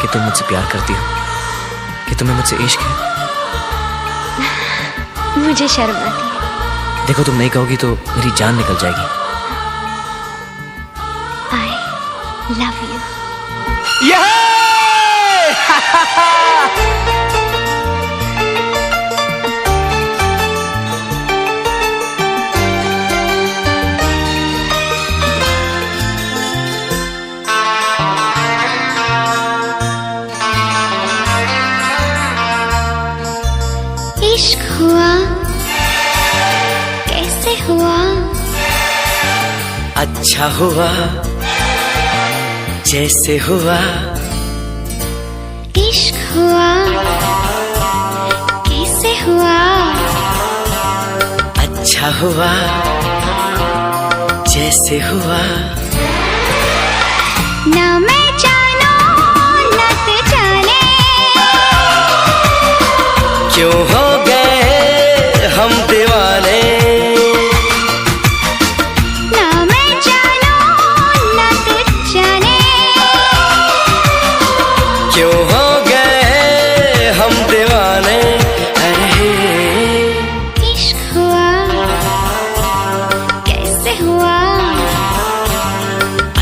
कि तुम मुझसे प्यार करती हो, कि तुम्हें मुझसे इश्क है? मुझे शर्म आती है। देखो, तुम नहीं कहोगी तो मेरी जान निकल जाएगी। I love you. इश्क हुआ, कैसे हुआ? अच्छा हुआ, जैसे हुआ। इश्क हुआ, कैसे हुआ? अच्छा हुआ, जैसे हुआ। ना मैं जानो ना तू जाने, क्यों हो गए हम दीवाने। ना मैं जानो ना तू जाने, क्यों हो गए हम दीवाने। अरे इश्क हुआ, कैसे हुआ?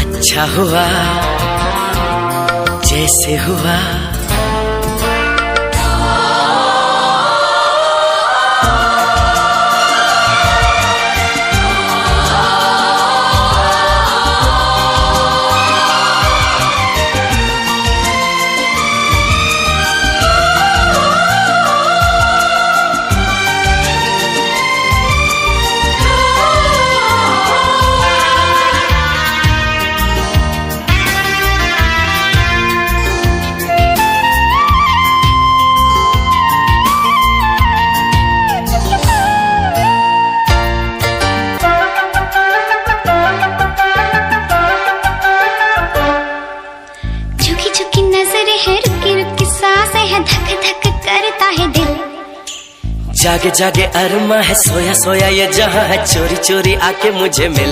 अच्छा हुआ, जैसे हुआ। जागे जागे अरमा है, सोया सोया ये जहां है, चोरी चोरी आके मुझे मिल।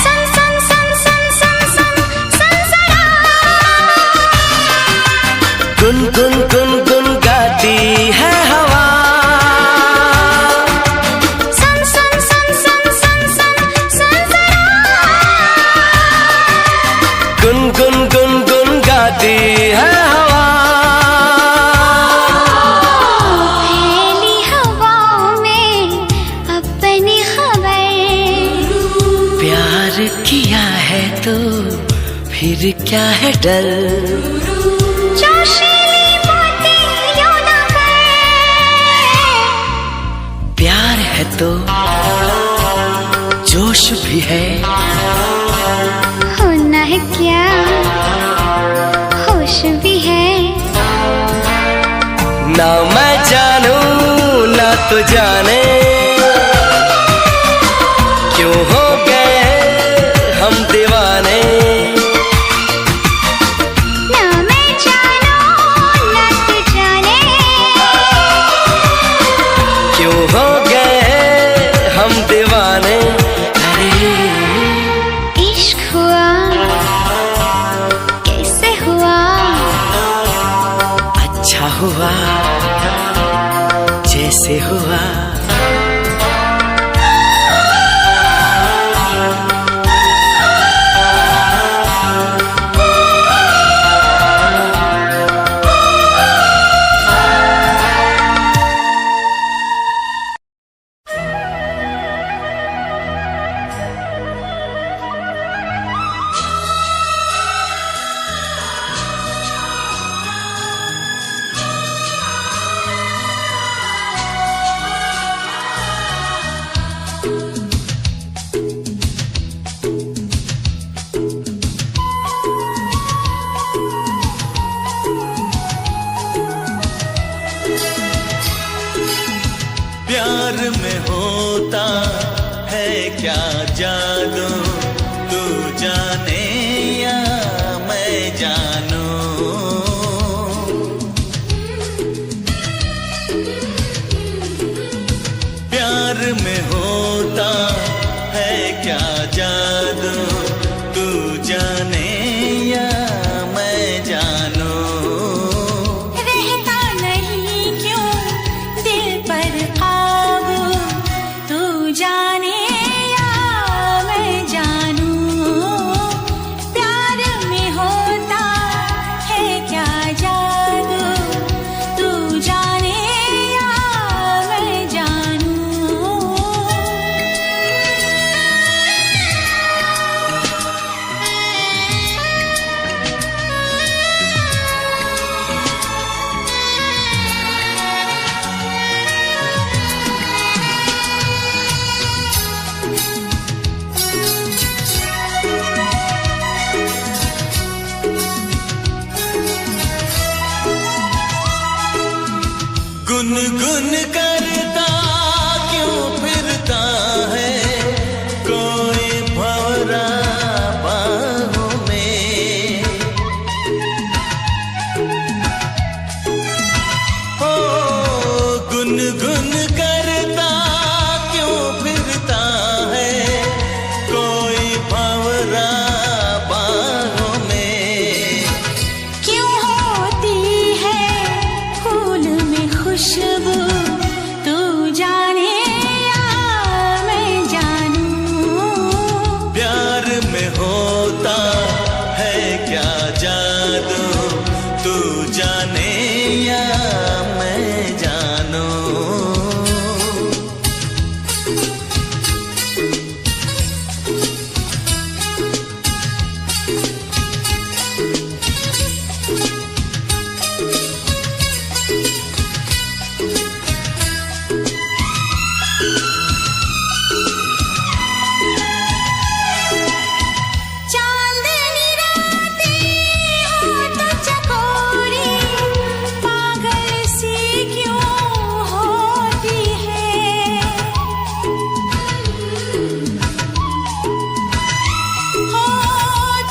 सन सन सन सन सन सन सनसना, गुन गुन गुन गुन गाती है हवा। सन सन सन सन सन सन सनसना, गुन गुन गुन गुन गाती है हवा। किया है तो फिर क्या है डर, जोशीली बातें यूं ना कर। प्यार है तो जोश भी है, होना है क्या होश भी है। ना मैं जानू ना तो जाने, क्यों हो गए हम दीवाने। ना मैं जानो ना तू जाने, क्यों हो गए हम दीवाने। अरे इश्क हुआ, कैसे हुआ? अच्छा हुआ, जैसे हुआ। प्यार में होता है क्या जादू, तू जाने या मैं जानूं। प्यार में होता है क्या जादू, तू जाने या मैं जानूं। गुनगुन करता क्यों फिरता है कोई भंवरा बाहों में। ओ गुनगुन करता क्यों फिरता है कोई भंवरा बाहों में। क्यों होती है फूल में खुशबू, तू जाने या मैं जानूं। प्यार में होता है क्या जादू, तू जाने या मैं जानूं। चांदनी रातें हो तो चकोरी, पागल सी क्यों होती है। हो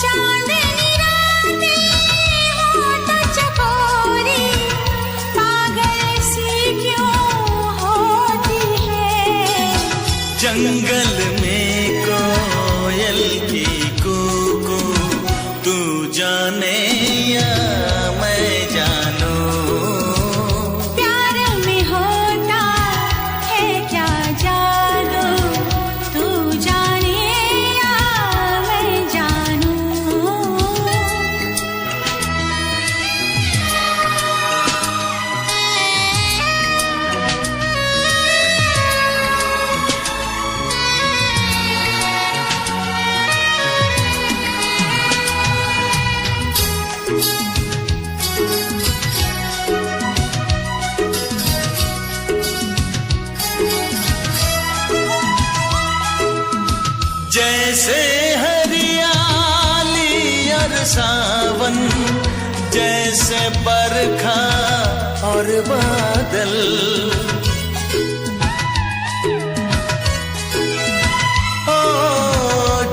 चांदनी रातें हो तो चकोरी, पागल सी क्यों होती है। जंगल में कोयल की कूकू, तू जाने या मैं जानूं। प्यार में होता है क्या जादू, तू जाने या मैं जानूं। जैसे हरियाली और सावन, जैसे बरखा और बादल। ओ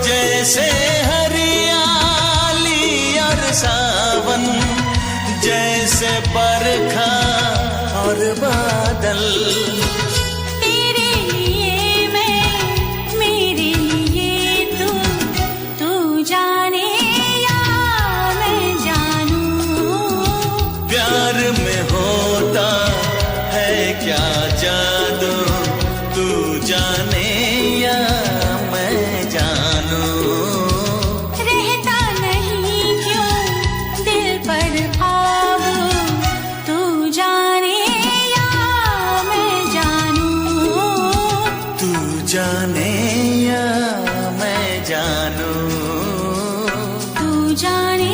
जैसे हरियाली और सावन, जैसे बरखा और बादल। तेरे लिए मैं, मेरे लिए तू, तू जाने या मैं जानूं। प्यार में होता है क्या जादू, तू जाने या मैं जानूं। रहता नहीं क्यों दिल पर काबू, तू जाने या मैं जानूं। तू जाने या मैं जानूं। तू जाने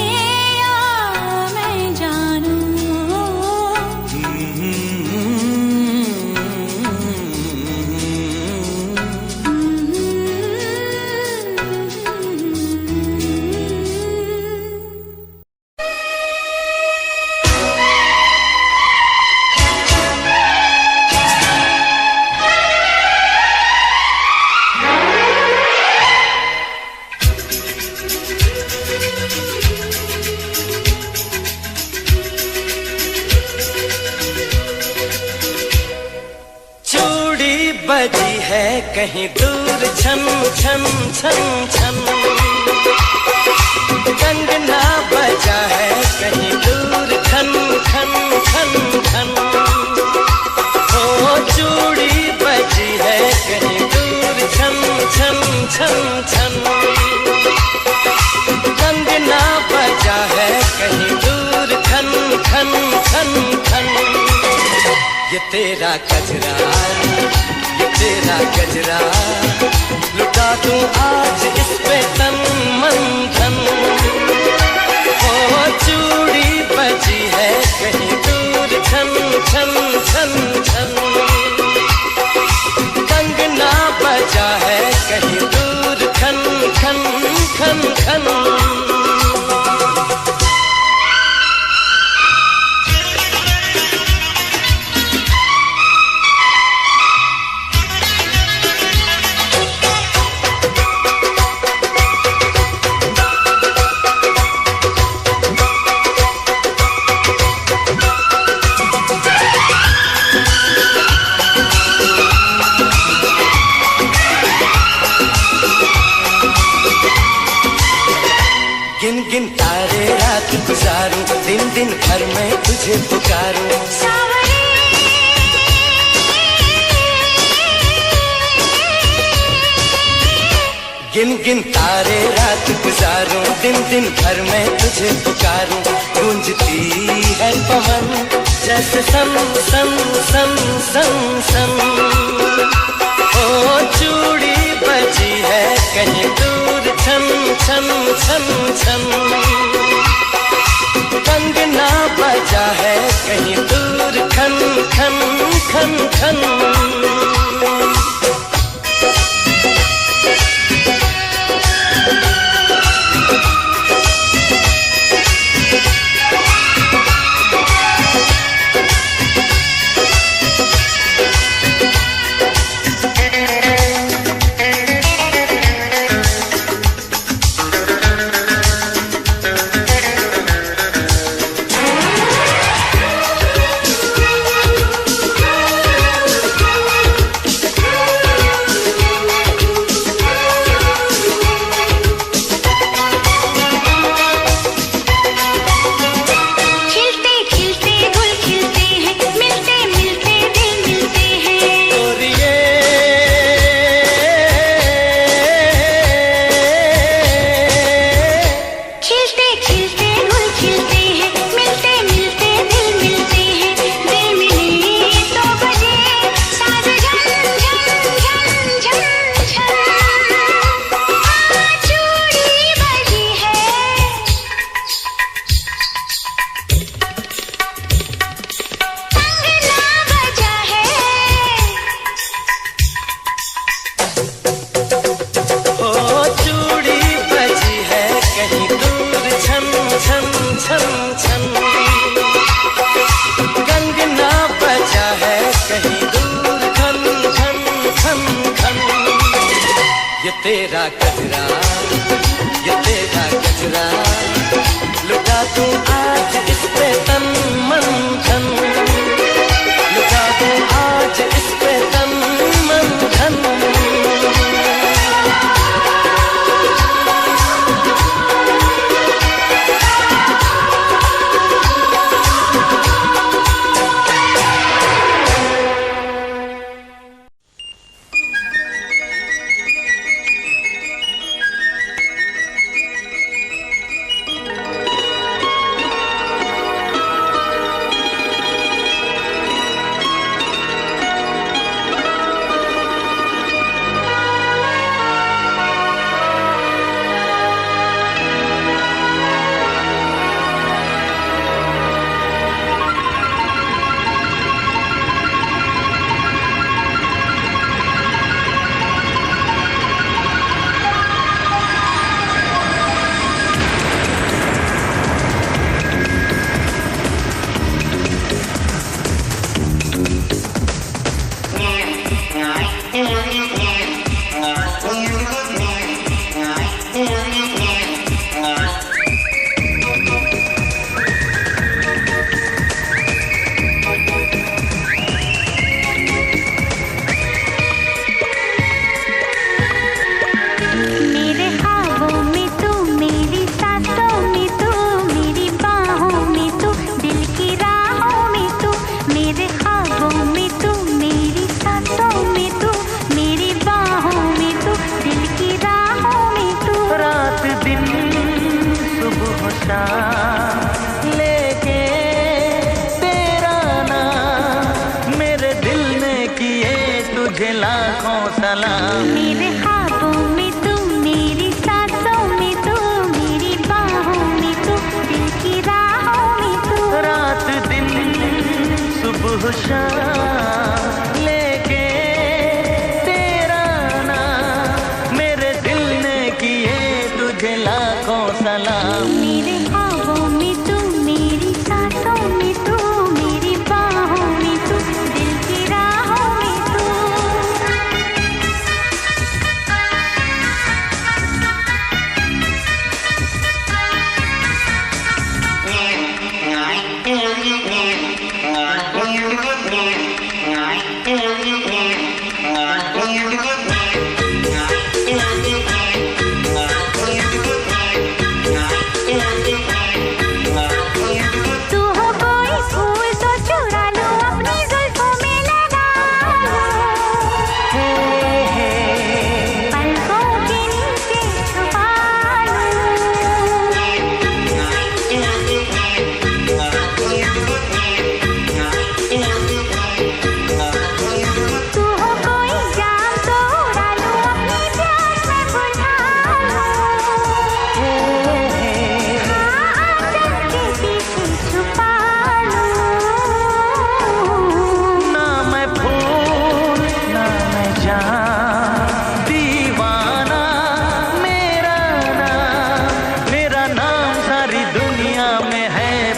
या मैं जानूं। चूड़ी बजी है कहीं दूर छन छन छन छन, कंगना बजा है कहीं दूर खन खन खन खन। ओ चूड़ी बजी है कहीं दूर छन छन छन छन, कंगना बजा है कहीं दूर खन खन खन खन। ये तेरा गजरा, ये तेरा गजरा, लुटा दूं आज इस पे तन मन धन। ओ चूड़ी बजी है कहीं दूर छन छन छन छन, कंगना बजा है कहीं दूर खन खन खन खन। गुजारूं, दिन दिन भर मैं तुझे पुकारूं। गिन गिन तारे रात गुजारूं, दिन दिन भर मैं तुझे पुकारूं। गूंजती है पवन जैसे सन सन सन सन सन। ओ चूड़ी बजी है कहीं दूर छन छन छन छन। कंगना बजा है कहीं दूर खन खन खन खन। तेरा कचरा, ये तेरा कचरा, लुटा दूं आज इस पे तन मन धन। लुटा दूं आज इस पे तन मन धन। लेके तेरा नाम मेरे दिल ने किए तुझे लाखों सलाम। मेरे ख्वाबों में तू, मेरी सांसों में तू, मेरी बाहों में तू, दिल की राहों में तू। रात दिन सुबह शाम लेके तेरा नाम मेरे दिल ने किए तुझे लाखों सलाम। मेरे ख्वाबों में तू, मेरी सांसों में तू, मेरी बाहों में तू, दिल की राहों में तू।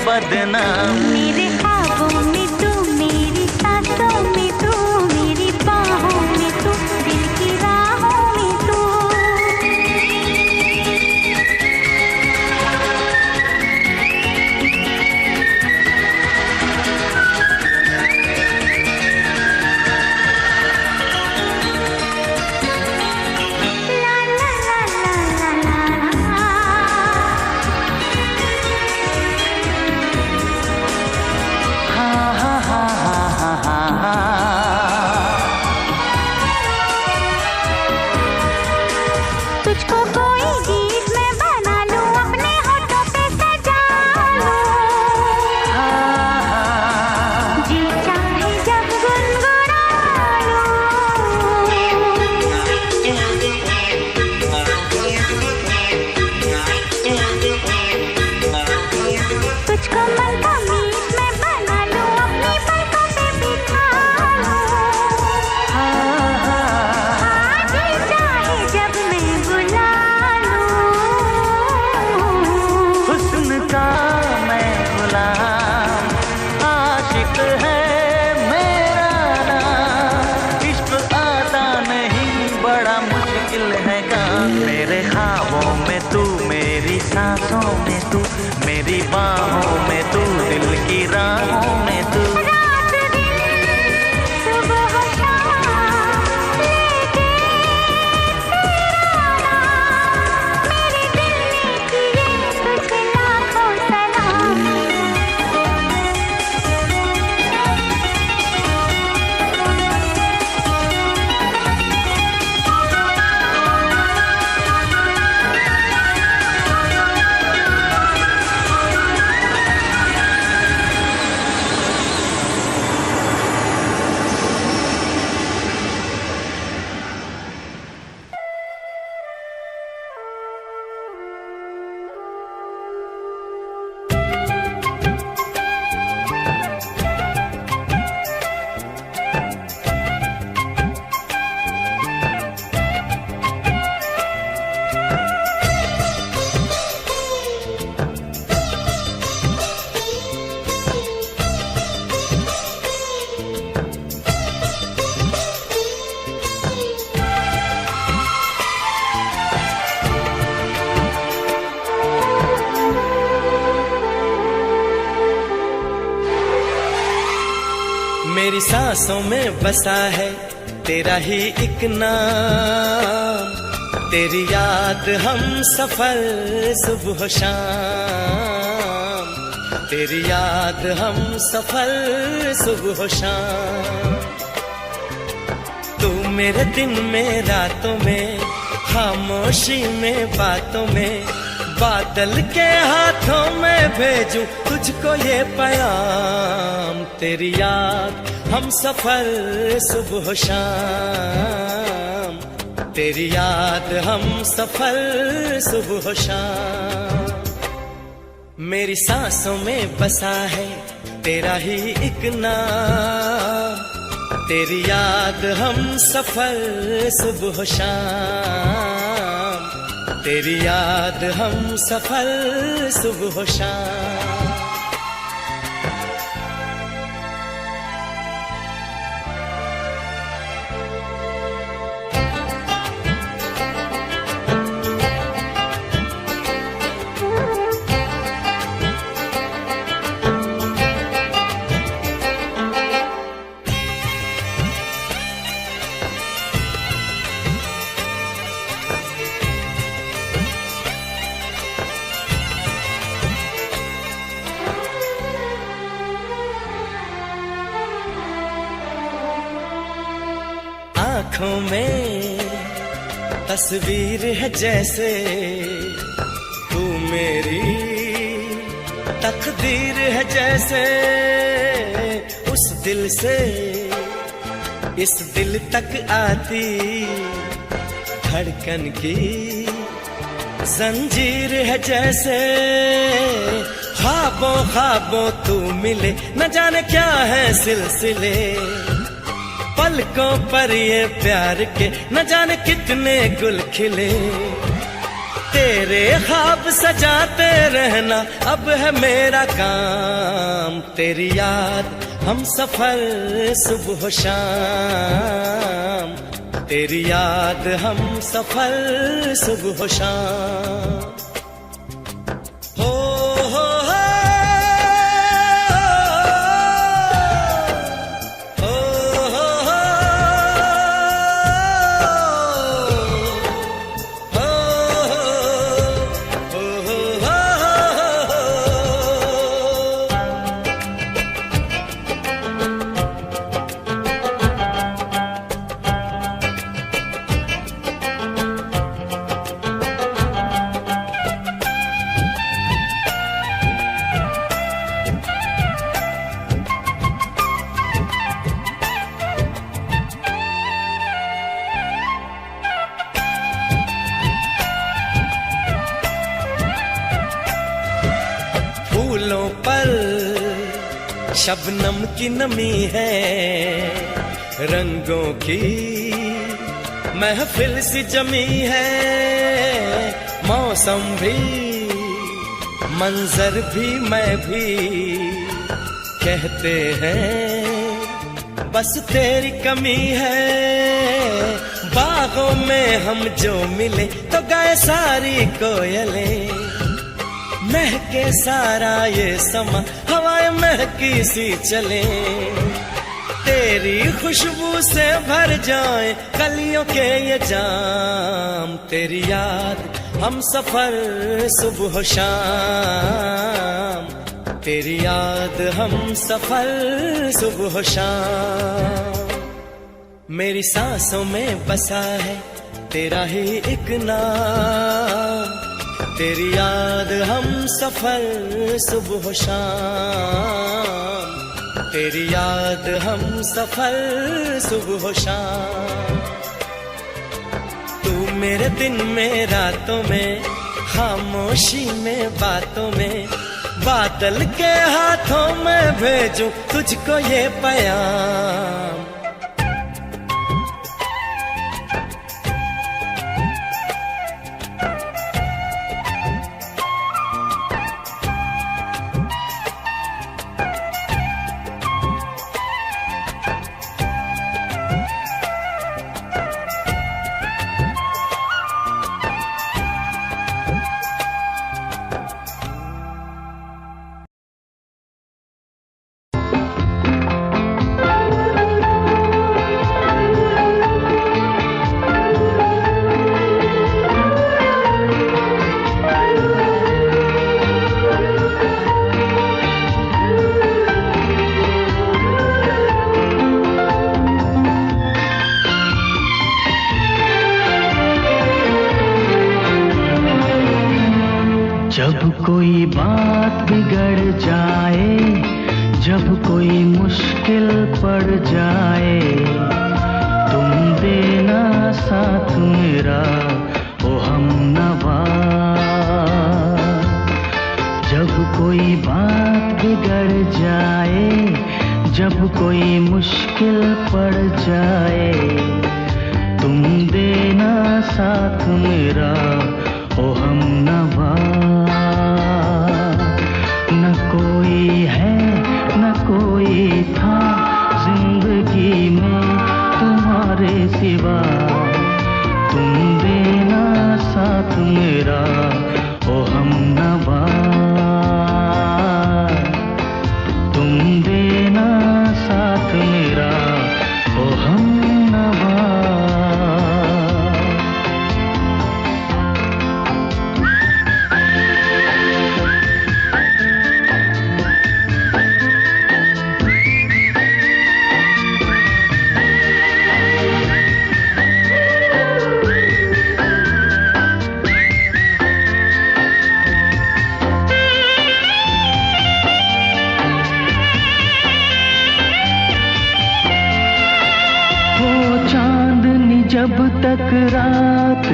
बदनाम। मेरे ख्वाबों में तू, मेरी सांसों में तू, मेरी बाहों में तू, दिल की राहों में तू। ला ला ला ला ला ला। हाँ हाँ हाँ हाँ हाँ हाँ। तुझको कोई गीत मैं बना लूं, अपने होठों पे सजा लूं। जी चाहे जब गुनगुना लूं। तुझको मन का मीत मैं बना लूं, अपनी पलकों पे बिठा लूं। हाँ, जी चाहे जब मैं बुला लूं। हुस्न का मैं गुलाम, आशिक है मेरा नाम। इश्क आता नहीं, बड़ा मुश्किल है काम। मेरे ख्वाबों में तू, मेरी सांसों में तू, मेरी बाहों में तू, दिल की राहों में तू। रात दिन सुबह शाम लेके तेरा नाम, मेरे दिल ने किए तुझे लाखों सलाम। मेरी सांसों में बसा है तेरा ही एक नाम, तेरी याद हम सफर सुबह शाम, तेरी याद हम सफर सुबह शाम। तू मेरे दिन में रातों में, खामोशी में बातों में, बादल के हाथों में भेजूं तुझको ये पैगाम। तेरी याद हम सफर सुबह शाम, तेरी याद हम सफर सुबह शाम। मेरी सांसों में बसा है तेरा ही एक नाम, तेरी याद हम सफर सुबह शाम, तेरी याद हम सफर सुबह शाम। आँखों में तस्वीर है जैसे तू मेरी तकदीर है जैसे, उस दिल से इस दिल तक आती धड़कन की जंजीर है जैसे। ख्वाबों ख्वाबों तू मिले न जाने क्या है सिलसिले, पलकों पर ये प्यार के न जाने कितने गुल खिले। तेरे ख्वाब सजाते रहना अब है मेरा काम। तेरी याद हम सफर सुबह शाम, तेरी याद हम सफर सुबह शाम। हो हो हो, हो हो हो, फूलों पर शबनम की नमी है, रंगों की महफिल सी जमी है। मौसम भी मंजर भी मैं भी कहते हैं बस तेरी कमी है। बागों में हम जो मिले तो गाए सारी कोयलें, महके सारा ये समा हवाएं महकी सी चले। तेरी खुशबू से भर जाए कलियों के ये जाम। तेरी याद हम सफर सुबह शाम, तेरी याद हम सफर सुबह शाम। मेरी सांसों में बसा है तेरा ही एक नाम। तेरी याद हम सफर सुबह शाम, तेरी याद हम सफर सुबह शाम। तू मेरे दिन में रातों में, खामोशी में बातों में, बादल के हाथों में भेजूं तुझको ये पैगाम। जब कोई बात बिगड़ जाए, जब कोई मुश्किल पड़ जाए, तुम देना साथ मेरा ओ हमनवा। जब कोई बात बिगड़ जाए, जब कोई मुश्किल पड़ जाए, तुम देना साथ मेरा ओ हमनवा। न कोई है न कोई था जिंदगी में तुम्हारे सिवा, तुम देना साथ मेरा ओ हमनवा। तुम देना साथ मेरा ओ हमनवा। जब तक रात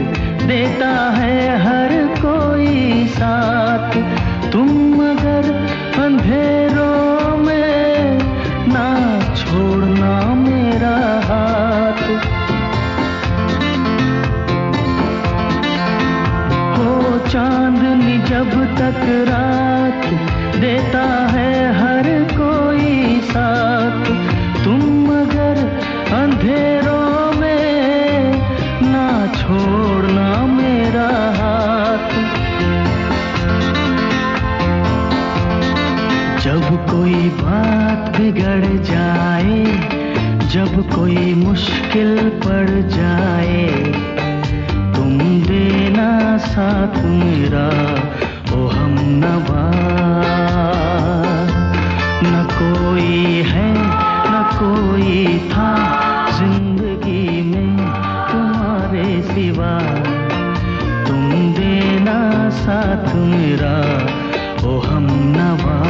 देता है हर कोई साथ, तुम मगर अंधेरों में ना छोड़ना मेरा हाथ। हो जब तक रात देता है हर कोई साथ, तुम मगर अंधेरों में ना छोड़ना मेरा हाथ। जब कोई बात बिगड़ जाए, जब कोई मुश्किल पड़ जाए, तुम देना साथ मेरा ओ हमनवा। न कोई है न कोई था जिंदगी में तुम्हारे सिवा, तुम देना साथ मेरा ओ हमनवा।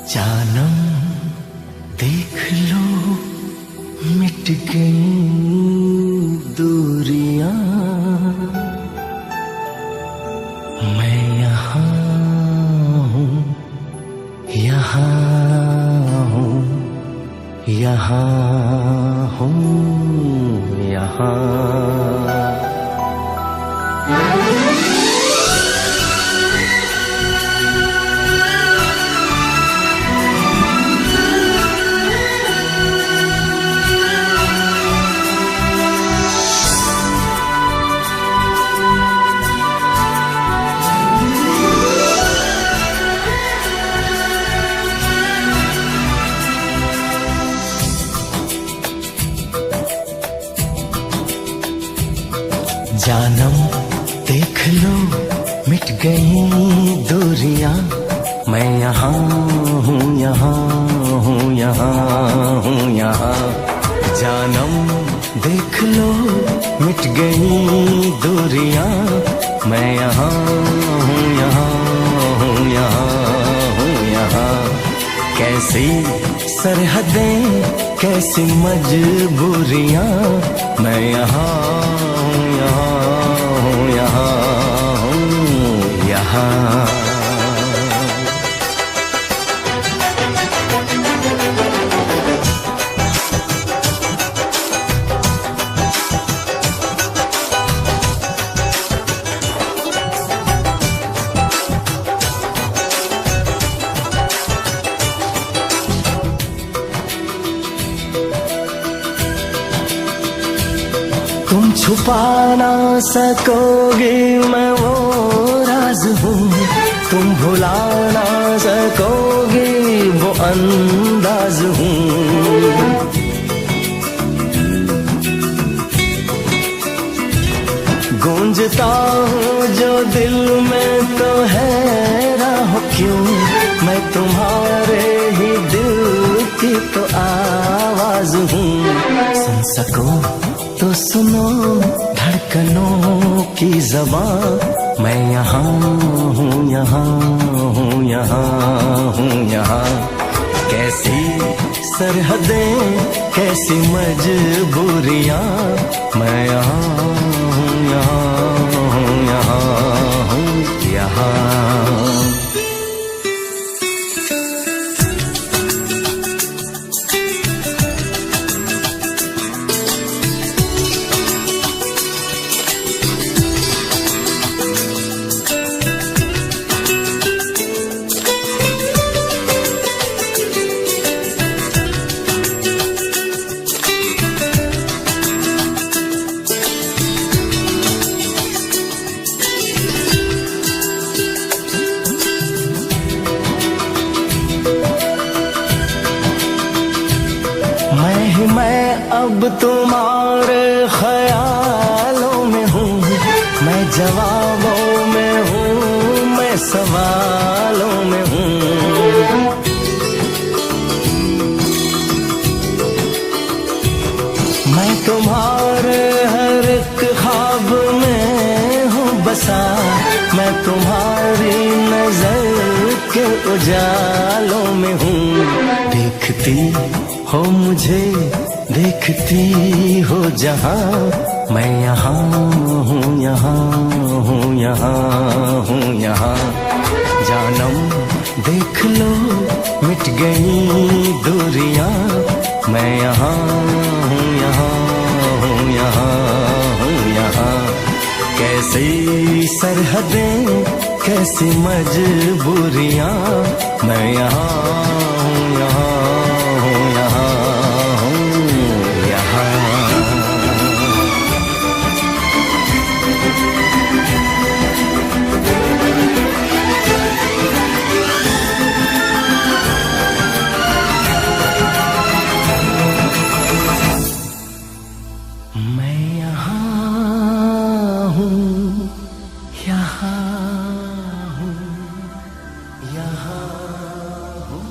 जानम देख लो मिट गई दूरियां, मैं यहाँ हूँ, यहाँ हूँ, यहाँ हूँ, यहाँ। जानम देख लो मिट गई दूरियां, मैं यहाँ हूँ, यहाँ हूँ, यहाँ हूँ, यहाँ। जानम देख लो मिट गई दूरियां, मैं यहाँ हूँ, यहाँ हूँ, यहाँ हूँ, यहाँ। कैसी सरहदें कैसी मजबूरियां, मैं यहाँ हूँ, यहाँ हूँ, यहाँ हूँ, यहाँ। तुम छुपा ना सकोगे मैं वो राज हूँ, तुम भुला ना सकोगे वो अंदाज हूँ। गूंजता हूँ जो दिल में तो है राह क्यों, मैं तुम्हारे ही दिल की तो आवाज हूँ। सुन सको तो सुनो धड़कनों की ज़बां, मैं यहाँ हूँ, यहाँ हूँ, यहाँ हूँ, यहाँ। कैसी सरहदें कैसी मजबूरियाँ, मैं यहाँ हूँ, यहाँ हूँ, यहाँ हूँ, यहाँ। मैं अब तुम्हारे ख्यालों में हूँ, मैं जवाबों में हूँ, मैं सवालों में हूँ। मैं तुम्हारे हर एक ख्वाब में हूँ बसा, मैं तुम्हारी नजर के उजालों में हूँ। देखती हो मुझे, देखती हो जहाँ, मैं यहाँ हूँ, यहाँ हूँ, यहाँ हूँ, यहाँ। जानम देख लो मिट गई दूरियां, मैं यहाँ हूँ, यहाँ हूँ, यहाँ हूँ, यहाँ। कैसी सरहदें कैसी मजबूरियां, मैं यहाँ हूँ, यहाँ हूँ, यहाँ हूँ, यहाँ। मैं यहाँ हूँ, यहाँ हूँ, यहाँ हूँ,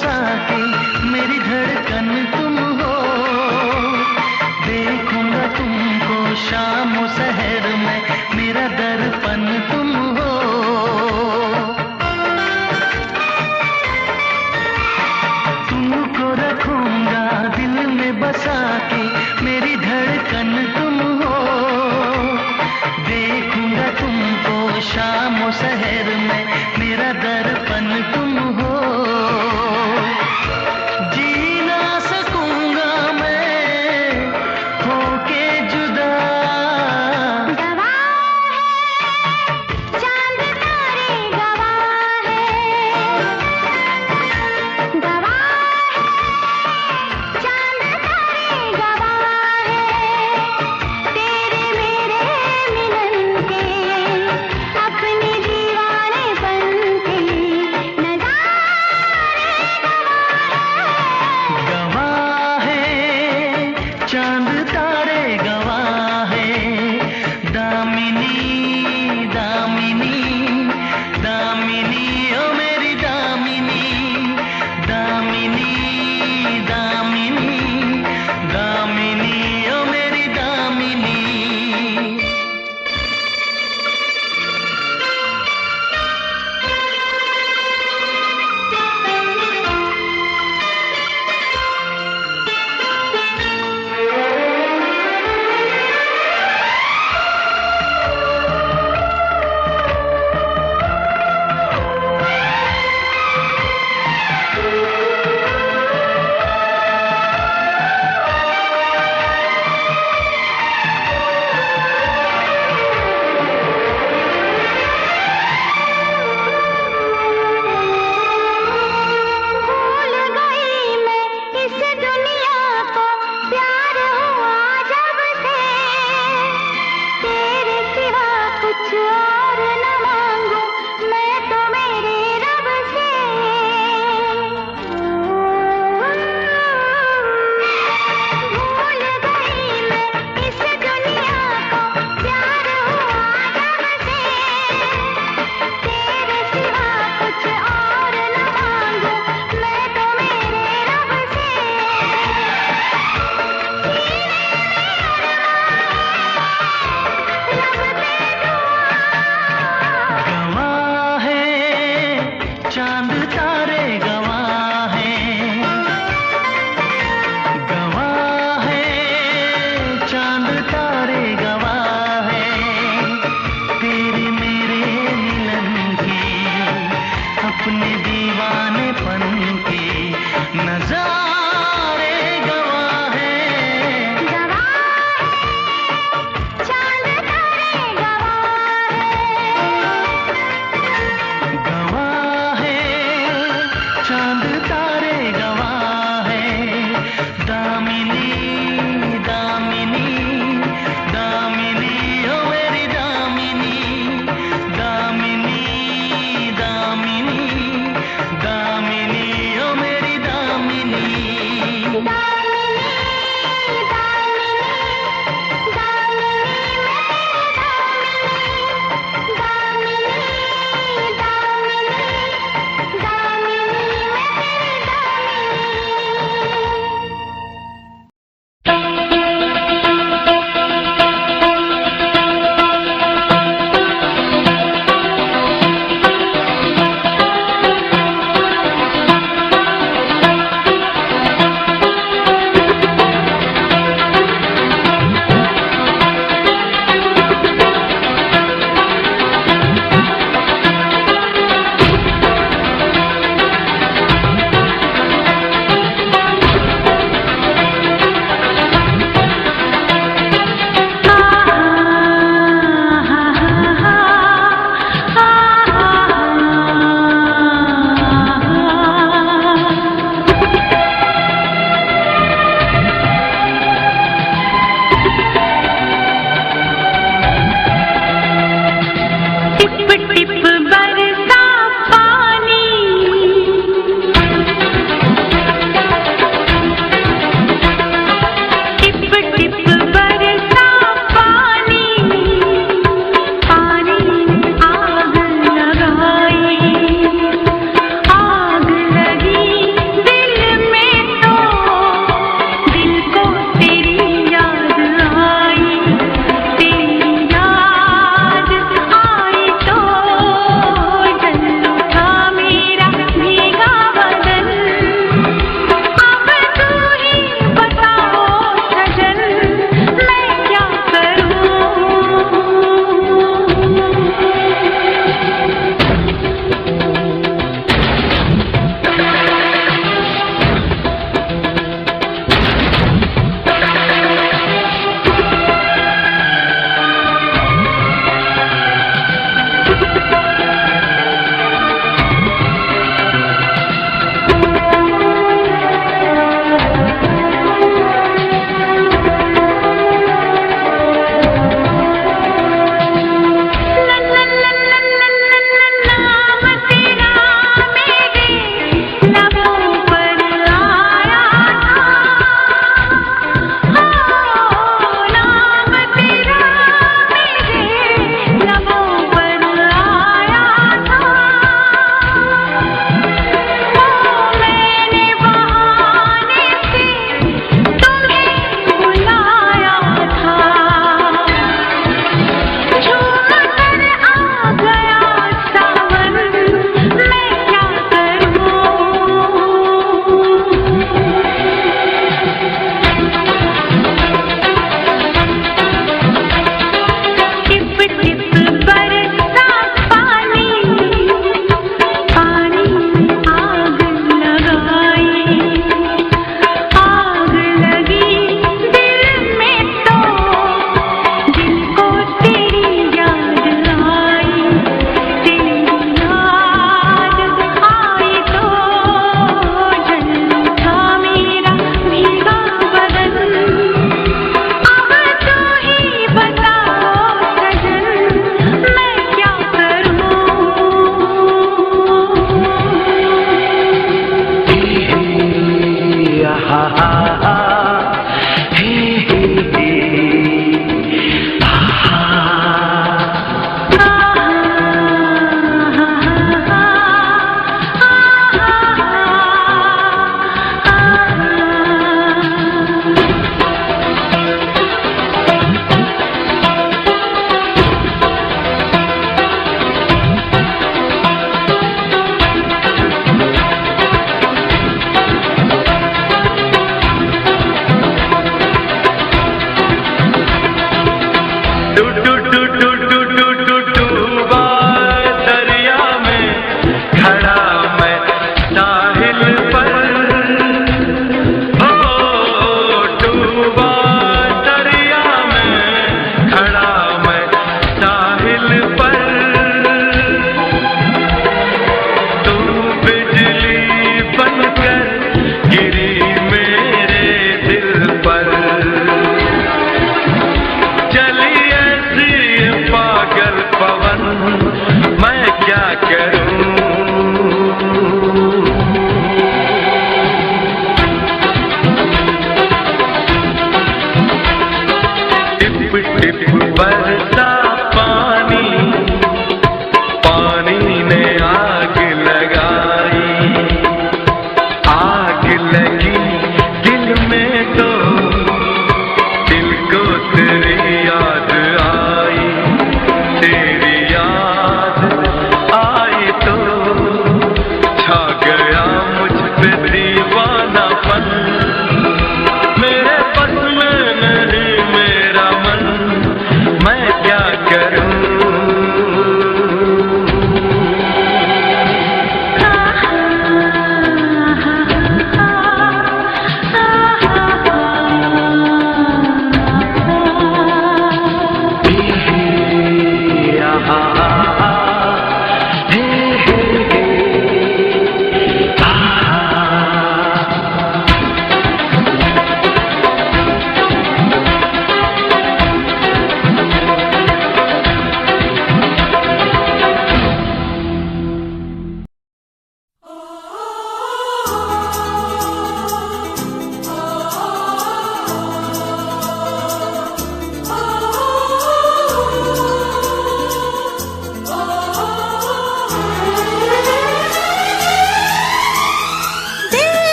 बसा के मेरी धड़कन तुम हो, देखूंगा तुमको शाम शहर में, मेरा दर्पण तुम हो। तुमको रखूंगा दिल में बसा के मेरी धड़कन तुम हो, देखूंगा तुमको शाम शहर में, मेरा दर्पण तुम हो। जी ना सकूंगा मैं होके जुदा, गवाह है चांद तारे, गवाह है, गवाह है चांद तारे, गवाह है तेरे मेरे मिलन के, अपने दीवानेपन के नजारे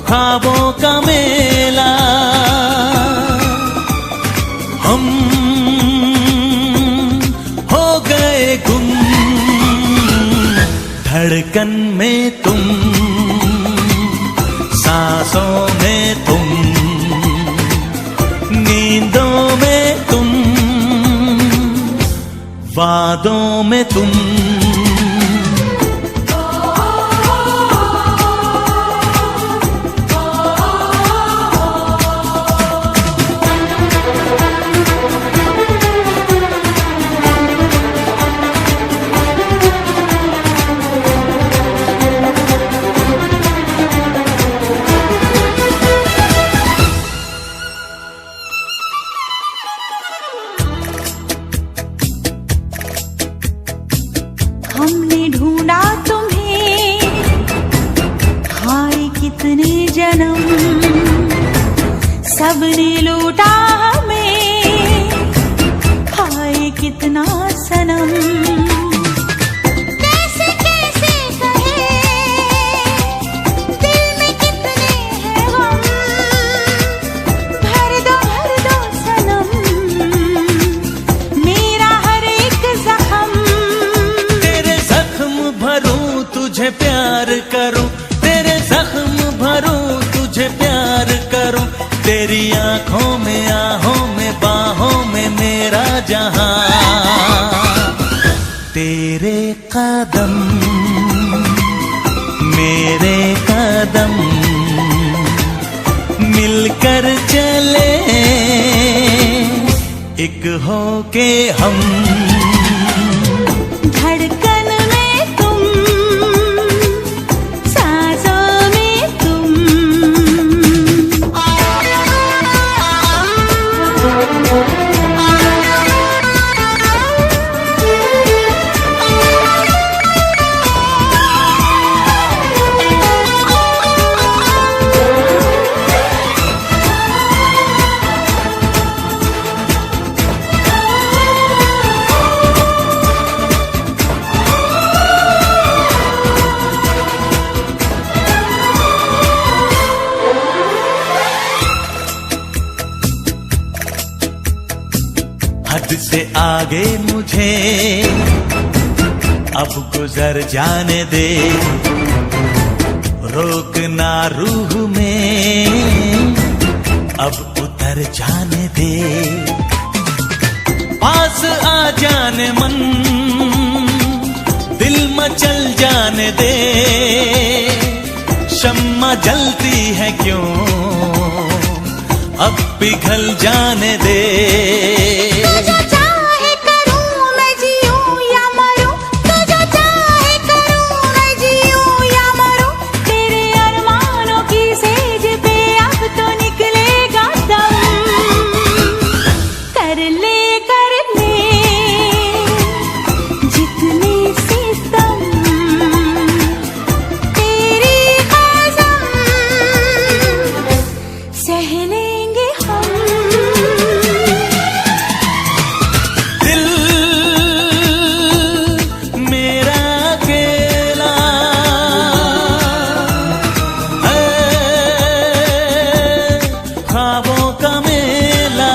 ख्वाबों का मेला, हम हो गए गुम। धड़कन में तुम, सांसों में तुम, नींदों में तुम, वादों में तुम। हमने ढूंढा तुम्हें, हाय कितने जन्म, सबने लूटा हमें, हाय कितना सनम। कैसे कैसे कहे, दिल में कितने हैं गम, भर दो सनम, मेरा हर एक जख्म। तुझे प्यार करूं, तेरे जख्म भरूं, तुझे प्यार करूं, तेरी आंखों में आहों में बाहों में मेरा जहां। तेरे कदम मेरे कदम मिलकर चले, एक होके हम। धड़कन में तुम, सांसों में तुम। हद से आगे मुझे अब गुजर जाने दे, रोकना रूह में अब उतर जाने दे। पास आ जाने मन, दिल मचल जाने दे, शम्मा जलती है क्यों अब पिघल जाने दे। तुझे चाहे करूं मैं जीऊं या मरूं, तुझे चाहे करूं मैं जीऊं या मरूं, तेरे अरमानों की सेज पे अब तो निकलेगा दम। कर ले जितने सितम, तेरी कसम सह लेंगे हम। दिल मेरा अकेला है, ख्वाबों का मेला,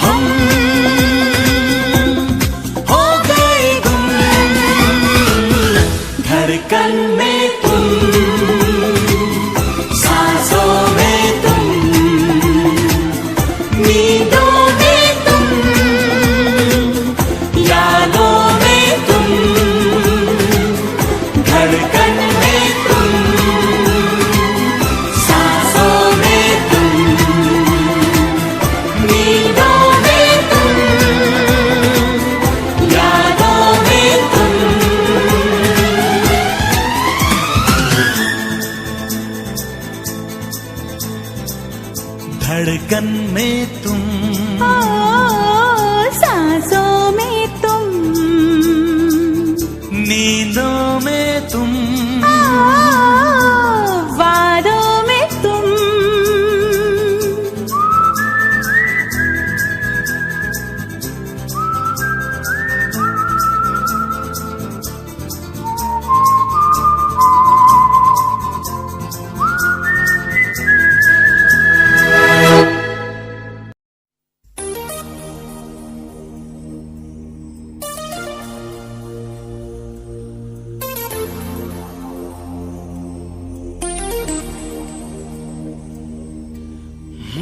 हम हो गए गुम। धड़कन में तुम, सांसों में तुम, नींदों में तुम, यादों में तुम। धड़कन में तुम, सांसों में तुम, नींदों में तुम, यादों में तुम। धड़कन में तुम, सांसों में तुम, नींदों में तुम, वादों में तुम।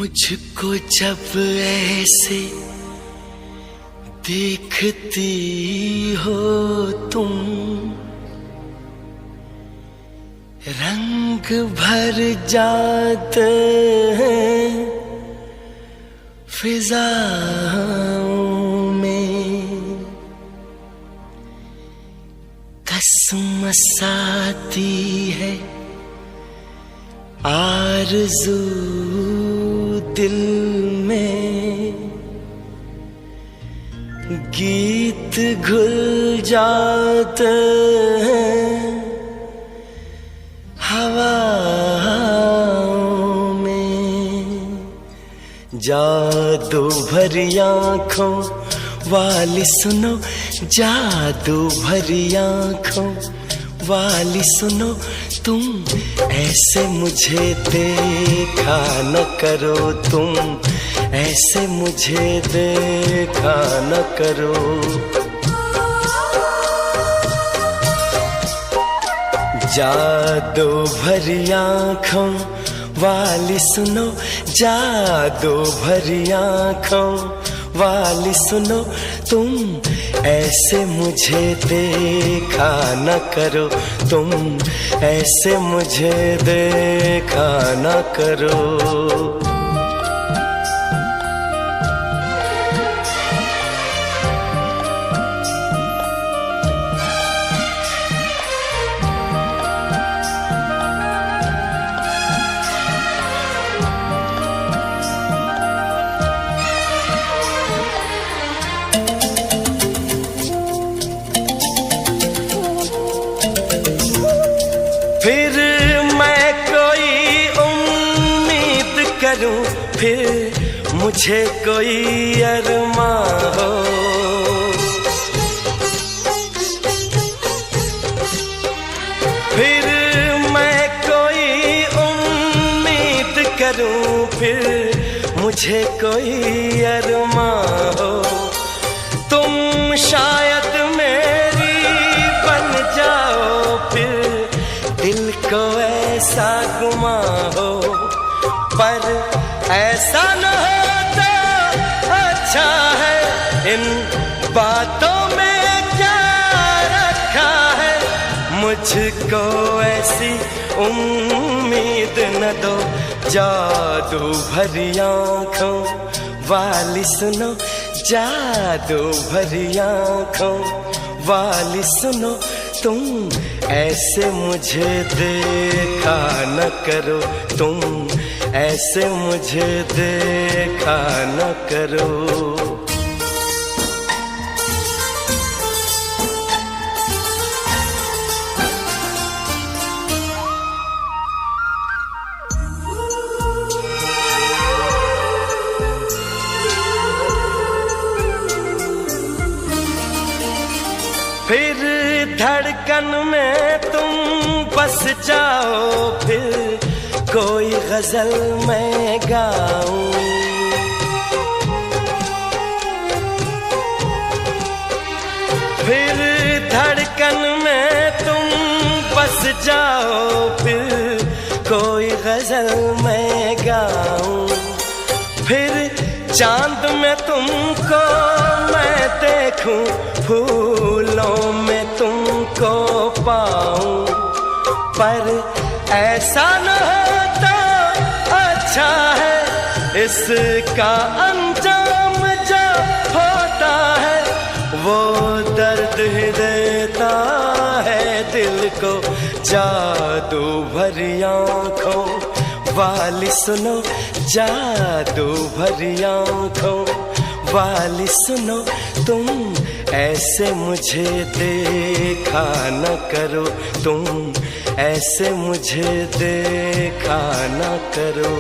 मुझको जब ऐसे देखती हो तुम, रंग भर जाते हैं फिजाओं में, कसमस आती है आरज़ू दिल में, गीत घुल जाते हैं हवाओं में। जादू भरी आँखों वाली सुनो, जादू भरी आँखों वाली सुनो, तुम ऐसे मुझे देखा न करो, तुम ऐसे मुझे देखा न करो। जादू भरी आँखों वाली सुनो, जादू भरी आँखों वाली सुनो, तुम ऐसे मुझे देखा न करो, तुम ऐसे मुझे देखा न करो। फिर मैं कोई उम्मीद करूं, फिर मुझे कोई अरमां हो, फिर मैं कोई उम्मीद करूं, फिर मुझे कोई अरमां हो। तुम शायद मेरी बन जाओ, फिर दिल को ऐसा गुमा हो, पर ऐसा न हो तो अच्छा है। इन बातों में क्या रखा है, मुझको ऐसी उम्मीद न दो। जादू भरी आँखों वाली सुनो, जादू भरी आँखों वाली सुनो, तुम ऐसे मुझे देखा न करो, तुम ऐसे मुझे देखा न करो। फिर धड़कन में तुम बस जाओ, फिर कोई गजल मैं गाऊं, फिर धड़कन में तुम बस जाओ, फिर कोई गजल मैं गाऊं, फिर चांद में तुमको मैं देखूं, फूलों में तुमको पाऊं, पर ऐसा न होता अच्छा है। इसका अंजाम जो होता है, वो दर्द ही देता है दिल को। जादू भरी आँखों वाली सुनो, जादू भरी आँखों वाली सुनो, तुम ऐसे मुझे देखा न करो, तुम ऐसे मुझे देखा न करो।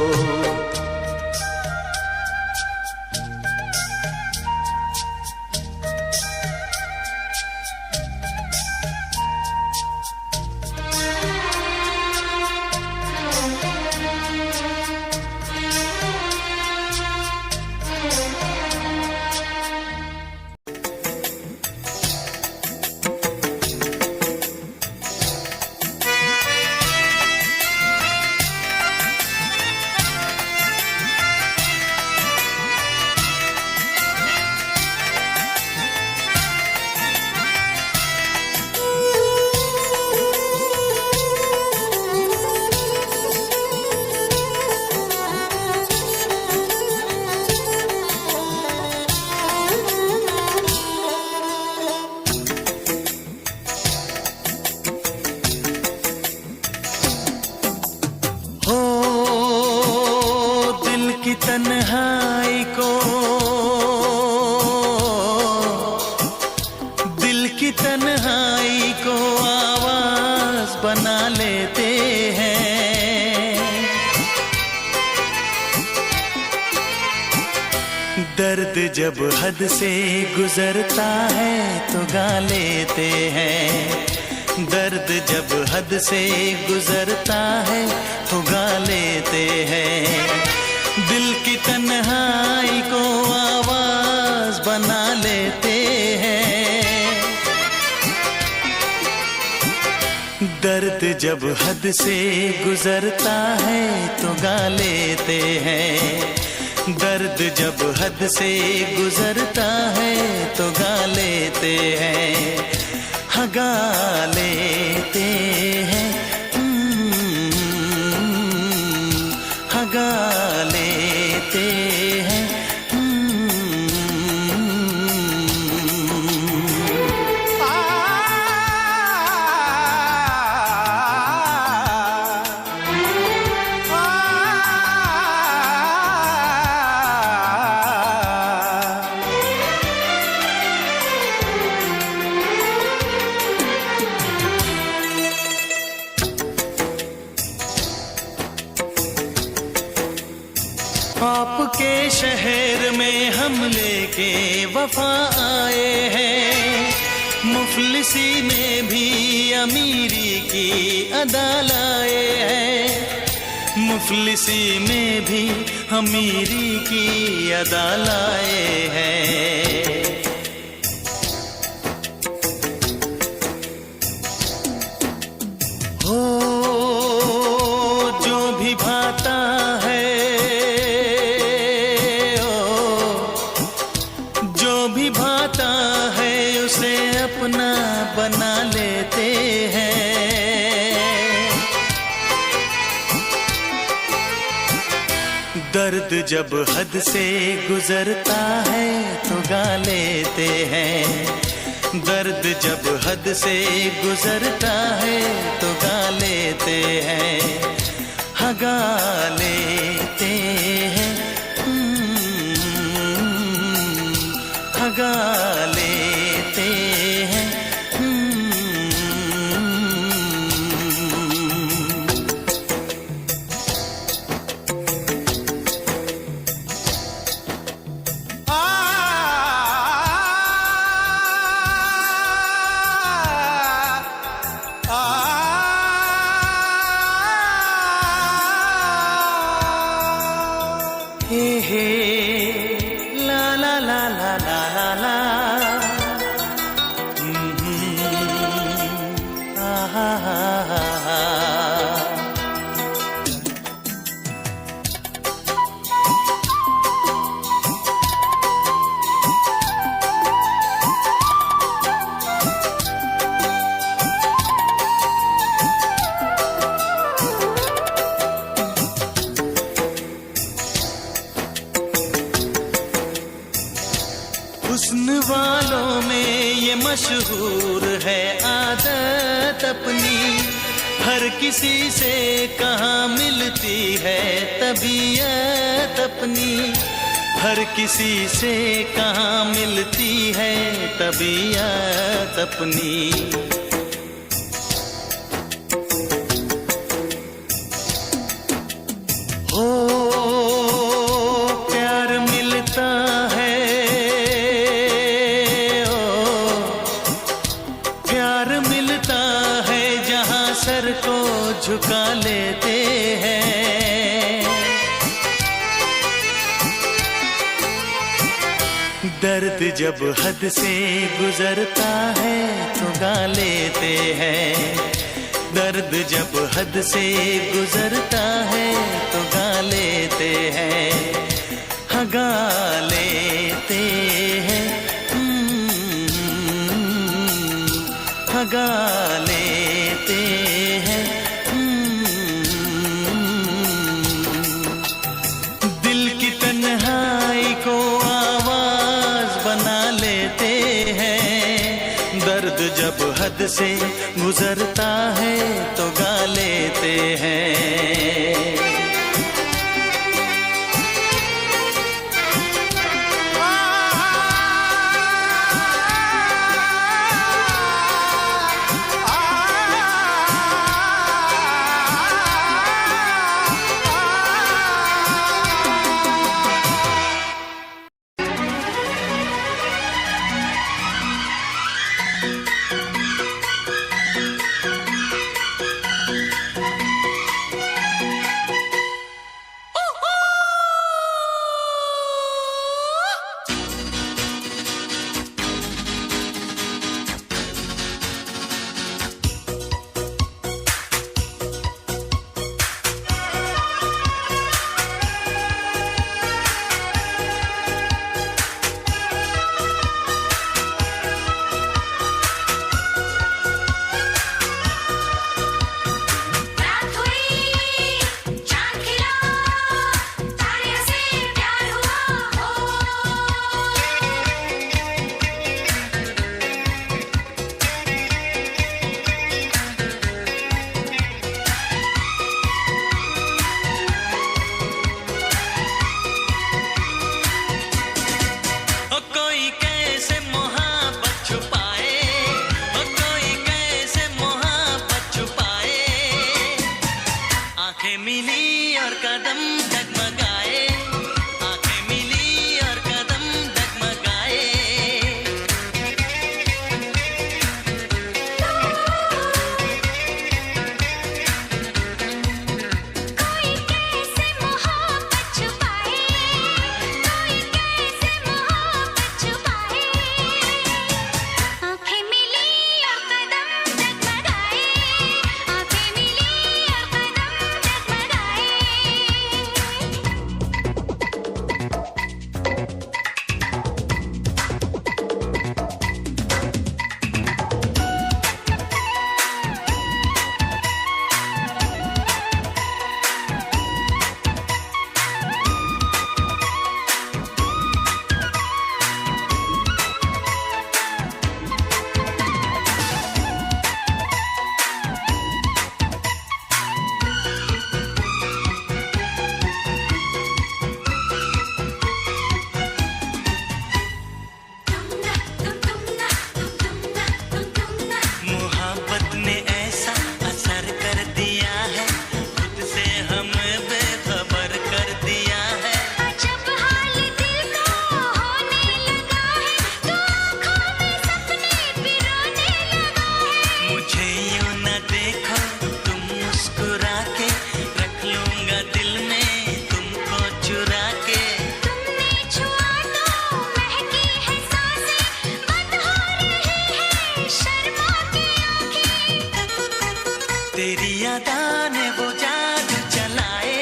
की तन्हाई को, दिल की तन्हाई को आवाज बना लेते हैं। दर्द जब हद से गुजरता है तो गा लेते हैं। दर्द जब हद से गुजरता है तो गा लेते हैं। दिल की तन्हाई को आवाज बना लेते हैं। दर्द जब हद से गुजरता है तो गा लेते हैं। दर्द जब हद से गुजरता है तो गा लेते हैं। हाँ गा लेते हैं। हाँ गा लेते हैं। आपके शहर में हम लेके वफा आए हैं। मुफलिसी में भी अमीरी की अदा लाए हैं। मुफलिसी में भी अमीरी की अदा लाए हैं। हो जो भी भाता है, भाता है उसे अपना बना लेते हैं। दर्द जब हद से गुजरता है तो गा लेते हैं। दर्द जब हद से गुजरता है तो गा लेते हैं। हाँ गा लेते हैं। गा लेते हैं। हे हे ला ला ला ला ला ला ला। हा हा हा हा। हुस्न वालों में ये मशहूर है आदत अपनी। हर किसी से कहाँ मिलती है तबीयत अपनी। हर किसी से कहाँ मिलती है तबीयत अपनी। हो प्यार मिलता है, सर को झुका लेते हैं। दर्द जब हद से गुजरता है तो गा लेते हैं। दर्द जब हद से गुजरता है तो गा लेते हैं। हाँ गा लेते हैं। हाँ गा लेते हैं। दिल की तन्हाई को आवाज बना लेते हैं। दर्द जब हद से गुजरता है तो गा लेते हैं। आंखें मिली और कदम डगमगाए, आंखें मिली और कदम डगमगाए। कोई कैसे मोहब्बत छुपाए, कोई कैसे मोहब्बत छुपाए। आंखें मिली और कदम डगमगाए, आंखें मिली और कदम डगमगाए। मोहब्बत ने ऐसा असर कर दिया है, खुद से हमें बेखबर कर दिया है। जब हाल दिल को होने लगा है, तो आँखों में सपने पिरोने लगा है। मुझे यूं न देखो तुम मुस्कुरा के, रख लूंगा दिल में तुमको चुरा के। तुमने छुआ तो महकी है सांसें, बंद हो रही है शर्मा की आँखें। तेरी अदा ने वो जादू चलाए,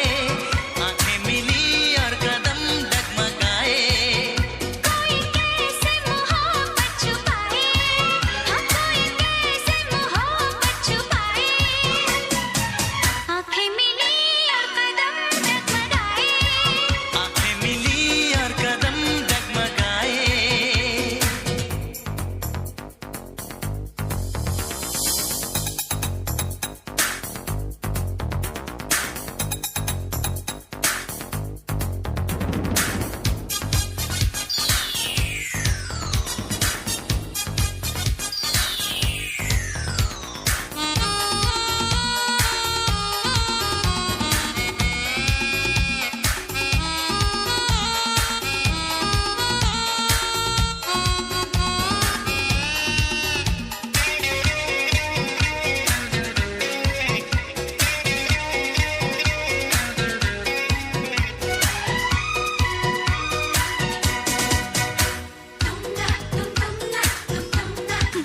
आंखें मिली और कदम डगमगाए। कोई कैसे मोहब्बत छुपाए, हाँ कोई कैसे मोहब्बत छुपाए। आँखें मिली और कदम डगमगाए। आंखें मिली और कदम डगमगाए।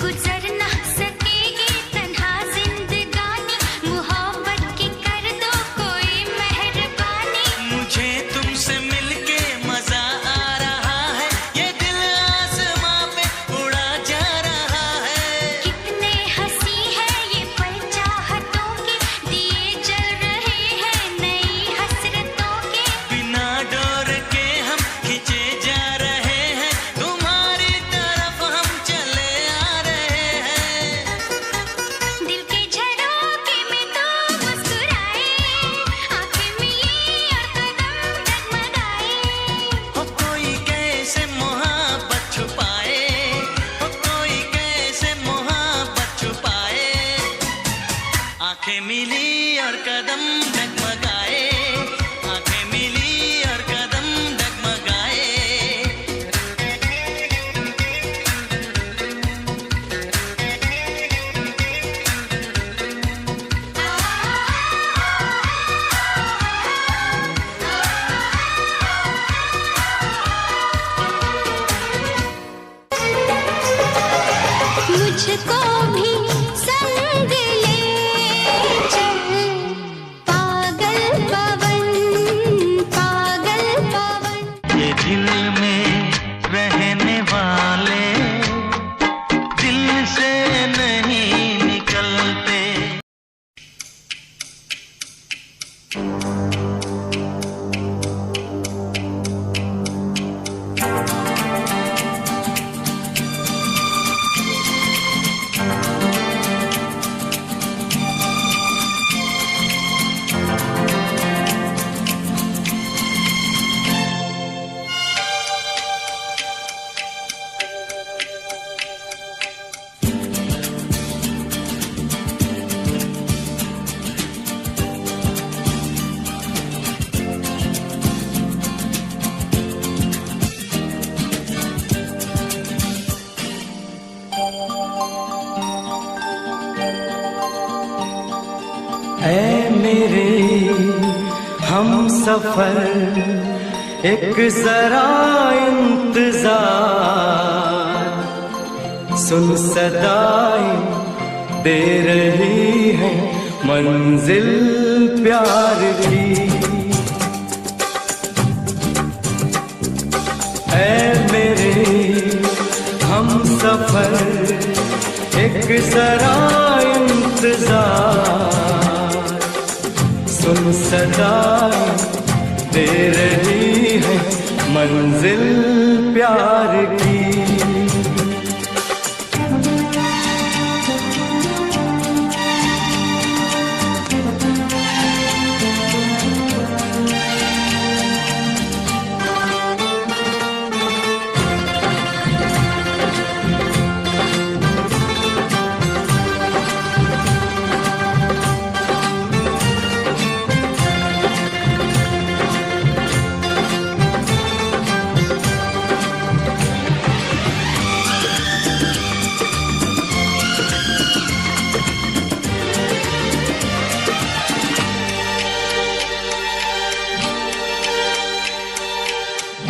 गुजर ना सकेगी तन्हा जिंदगानी, मोहब्बत की कर दो कोई मेहरबानी। मुझे तुमसे मिलके मजा आ रहा है, ये दिल आसमां पे उड़ा जा रहा है। कितने हंसी है ये पल चाहतों के, दिए जल रहे हैं नई हसरतों के। बिना डोर के हम खिंचे जा रहे हैं, तुम्हारी तरफ हम चले आ रहे हैं। दिल के झरोखे में तो मुस्कुराए, आंखें मिली और कदम डगमगाए। हो कोई कैसे मोहब्बत छुपाए, हो कोई कैसे मोहब्बत छुपाए। आंखें मिली और कदम डगमगाए, आंखें मिली और कदम डगमगाए। मुझको भी संग ले चल, पागल ऐ मेरे हम सफर एक जरा इंतजार, सुन सदाएं दे रही है मंजिल प्यार की। ऐ मेरे हम सफर एक जरा इंतजार, सुन सदाएं दे रही है मंजिल प्यार की।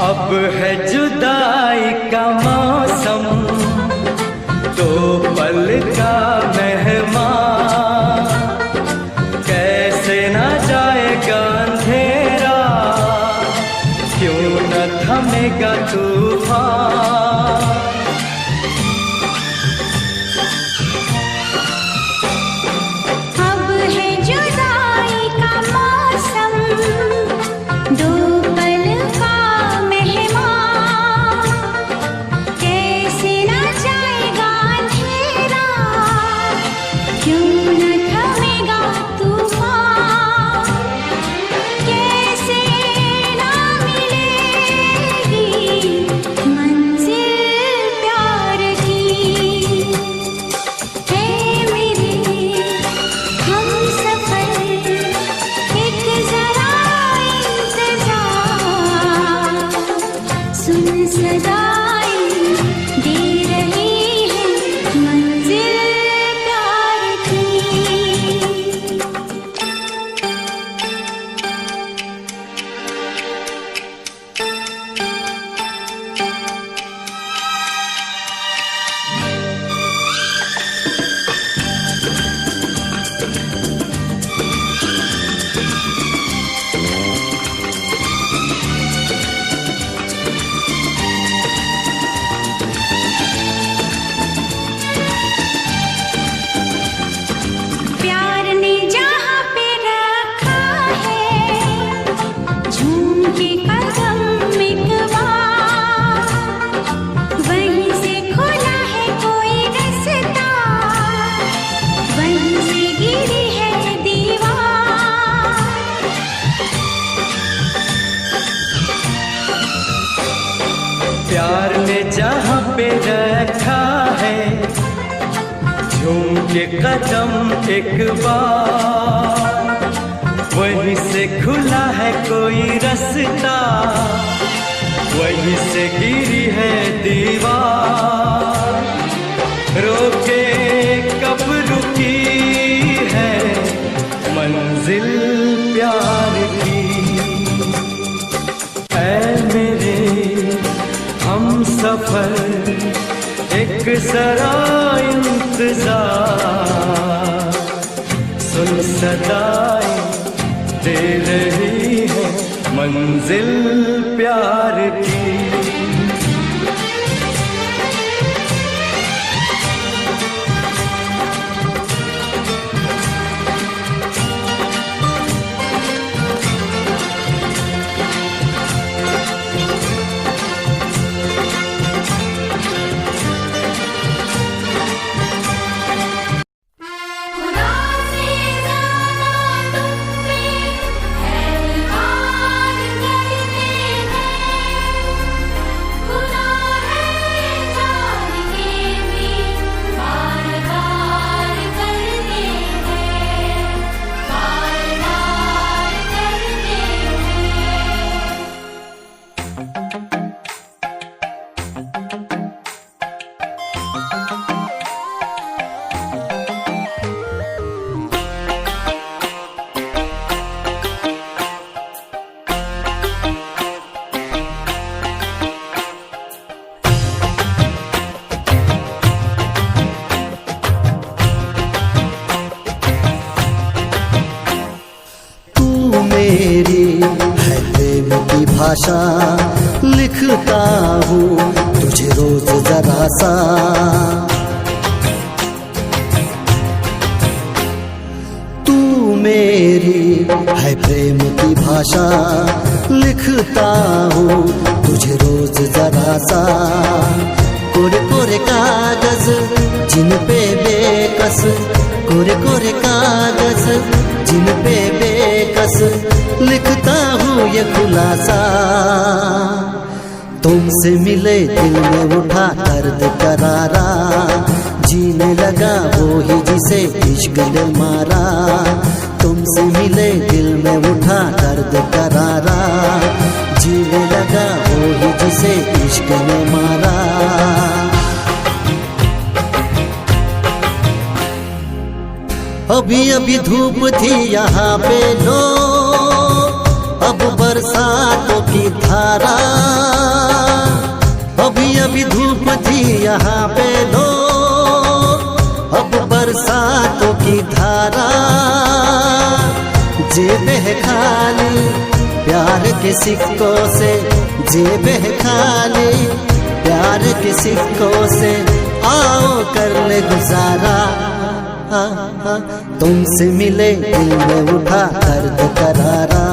अब है जुदाई का मौसम, दो पल का मेहमान, कैसे न जाएगा अंधेरा, क्यों न थमेगा तूफान। अब है जुदाई का मौसम, दो पल का मेहमान, कैसे न जाएगा अंधेरा, क्यों न थमेगा तूफान। कैसे न मिलेगी मंजिल प्यार की। है मेरे हम सफर एक जरा इंतजार, सुन सदाएं दे रही है मंजिल प्यार की। प्यार ने जहाँ पे रखा है झूम के कदम एक बार, वहीं से खुला है कोई रास्ता, वहीं से गिरी है दीवार। प्यार ने जहाँ पे रखा है झूम के कदम एक बार, वहीं से खुला है कोई रास्ता, वहीं से गिरी है दीवार। रोके कब रुकी है मंजिल प्यार की। ऐ मेरे हम सफर एक जरा इंतजार, सुन सदाएं दे रही है मंजिल प्यार की। खुदा से ज़्यादा तुम पे एतबार करते हैं। मेरी है प्रेम की भाषा, लिखता हूँ तुझे रोज जरा सा। तू मेरी है प्रेम की भाषा, लिखता हूँ तुझे रोज जरा सा। कोरे कोरे कागज जिन पे बेकस, कोरे कोरे कागज जिन पे बेकस, लिखता हूँ ये खुलासा। तुमसे मिले दिल में उठा दर्द करारा, जीने लगा वो ही जिसे इश्क ने मारा। तुमसे मिले दिल में उठा दर्द करारा, जीने लगा वो ही जिसे इश्क ने मारा। अभी अभी धूप थी यहाँ पे लो, अब बरसातों की धारा। अभी अभी धूप थी यहाँ पे लो, अब बरसातों की धारा। जेबें है खाली प्यार के सिक्कों से, जेबें है खाली प्यार के सिक्कों से, आओ कर ले गुजारा। तुमसे मिले दिल में उठा दर्द करारा,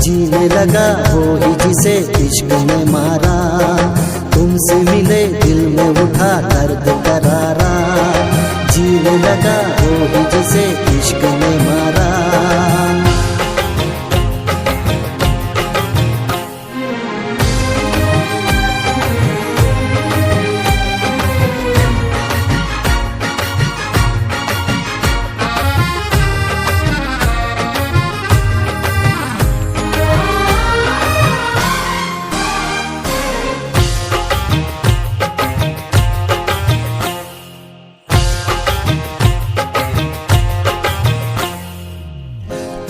जीने लगा वो ही जिसे इश्क ने मारा। तुमसे मिले दिल में उठा दर्द करारा, जीने लगा वो ही जिसे इश्क ने मारा।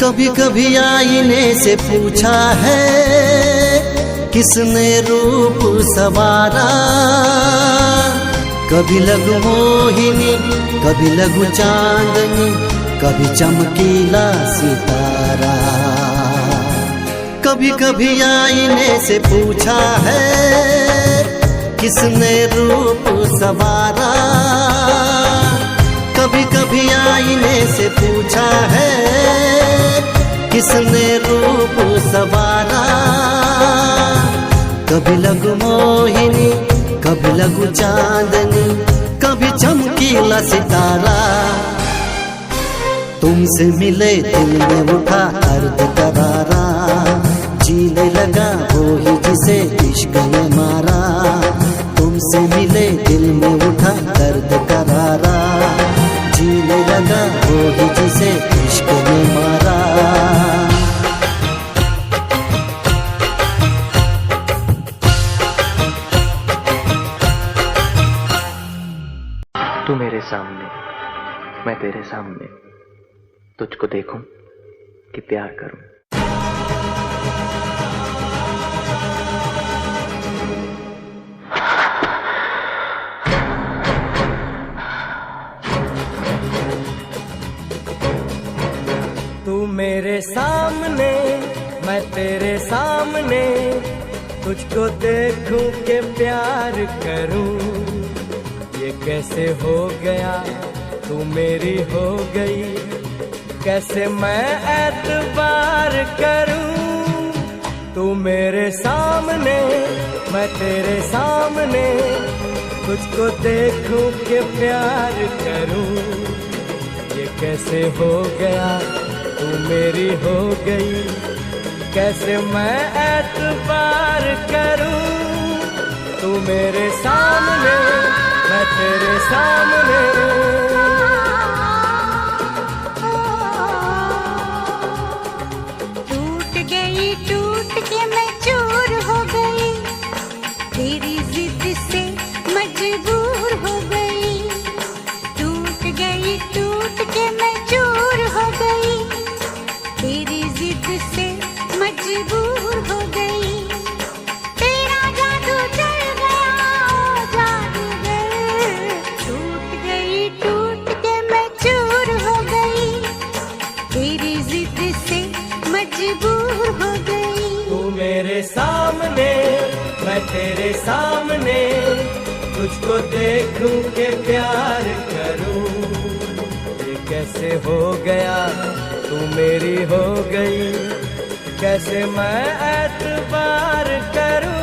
कभी कभी आईने से पूछा है किसने रूप सवारा। कभी लगू मोहिनी, कभी लगू चांदनी, कभी चमकीला सितारा। कभी कभी आईने से पूछा है किसने रूप सवारा। कभी कभी आईने से पूछा है किसने रूप सवारा। कभी लगू मोहिनी, कभी लगू चांदनी, कभी चमकीला सितारा। तुमसे मिले दिल में उठा दर्द करारा, जीने लगा वो ही जिसे इश्क ने मारा। तुमसे मिले दिल में उठा दर्द करारा, जीने लगा वो ही जिसे इश्क ने मारा। तू मेरे सामने, मैं तेरे सामने, तुझको देखूं कि प्यार करूं। तू मेरे सामने, मैं तेरे सामने, तुझको देखूं के प्यार करूं। ये कैसे हो गया, तू मेरी हो गई, कैसे मैं एतबार करूं। तू मेरे सामने, मैं तेरे सामने, तुझको देखूं के प्यार करूं। ये कैसे हो गया, तू मेरी हो गई, कैसे मैं एतबार करूं। तू मेरे सामने, मैं तेरे सामने। टूट गई, टूट के मैं चूर हो गई, तेरी जिद से मजबूर हो गई। टूट गई, टूट के मैं चूर हो गई, तेरी जिद से मजबूर हो गई। तेरा जादू चल गया, ओ जादूगर। टूट गई, टूट के मैं चूर हो गई, तेरी जिद से मजबूर हो गई। तू मेरे सामने, मैं तेरे सामने, तुझको देखूं के प्यार करूं। ये कैसे हो गया, तू मेरी हो गई, कैसे मैं एतबार करूं।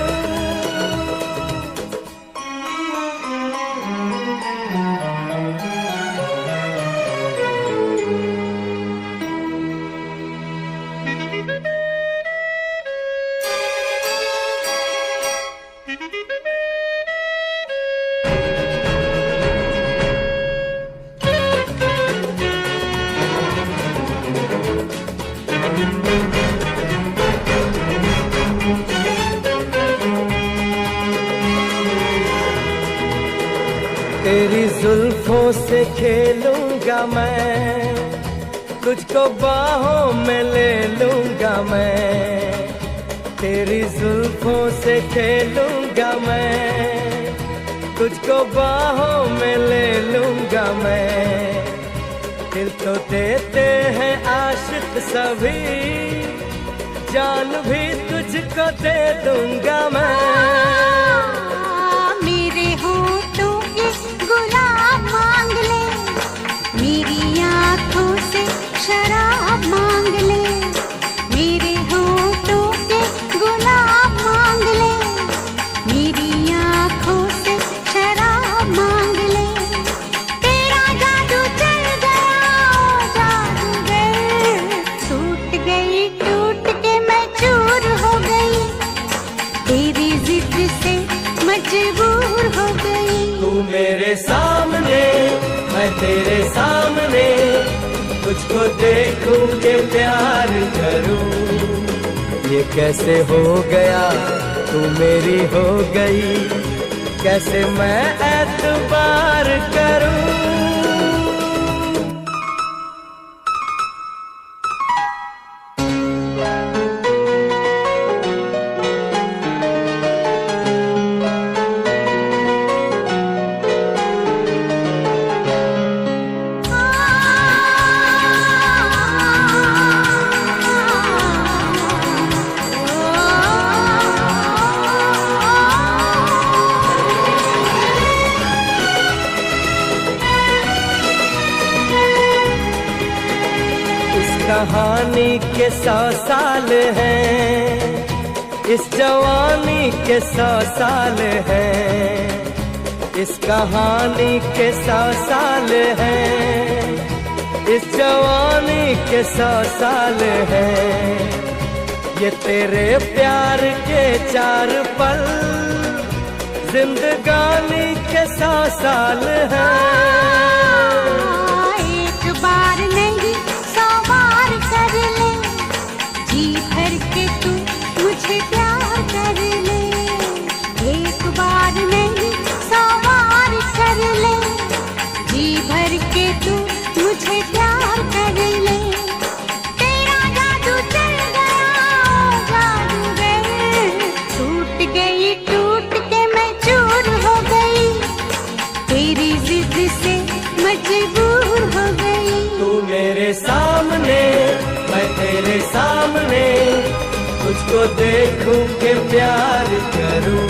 तेरी जुल्फों से खेलूंगा मैं, तुझको बाहों में ले लूंगा मैं। तेरी जुल्फों से खेलूंगा मैं, तुझको बाहों में ले लूंगा मैं। दिल तो देते हैं आशिक सभी, जान भी तुझको दे दूंगा मैं। मेरे होठों के गुलाब मांग ले, मेरी आँखों से शराब मांग ले। मेरे होठों के गुलाब मांग ले, मेरी आँखों से शराब मांग ले। तेरा जादू चल गया जादूगर, टूट गई टूट के मैं चूर हो गई, तेरी जिद से मजबूर हो गई। तू मेरे सामने, मैं तेरे सामने, तुझको देखूं के प्यार करूं। ये कैसे हो गया, तू मेरी हो गई, कैसे मैं एतबार करूं। कहानी के 100 साल हैं, इस जवानी के 100 साल हैं। इस कहानी के 100 साल हैं, इस जवानी के 100 साल हैं। ये तेरे प्यार के 4 पल, जिंदगानी के 100 साल हैं। एक बार नहीं 100 बार कर ले, जी भर के तू मुझे प्यार कर ले। एक बार नहीं 100 बार कर ले, जी भर के तू मुझे प्यार कर ले। तेरा जादू चल गया जादूगर, टूट गई टूट के मैं चूर हो गई, तेरी जिद से मजबूर हो गई। तू मेरे सामने, मैं तेरे सामने, तुझको देखूं के प्यार करूं।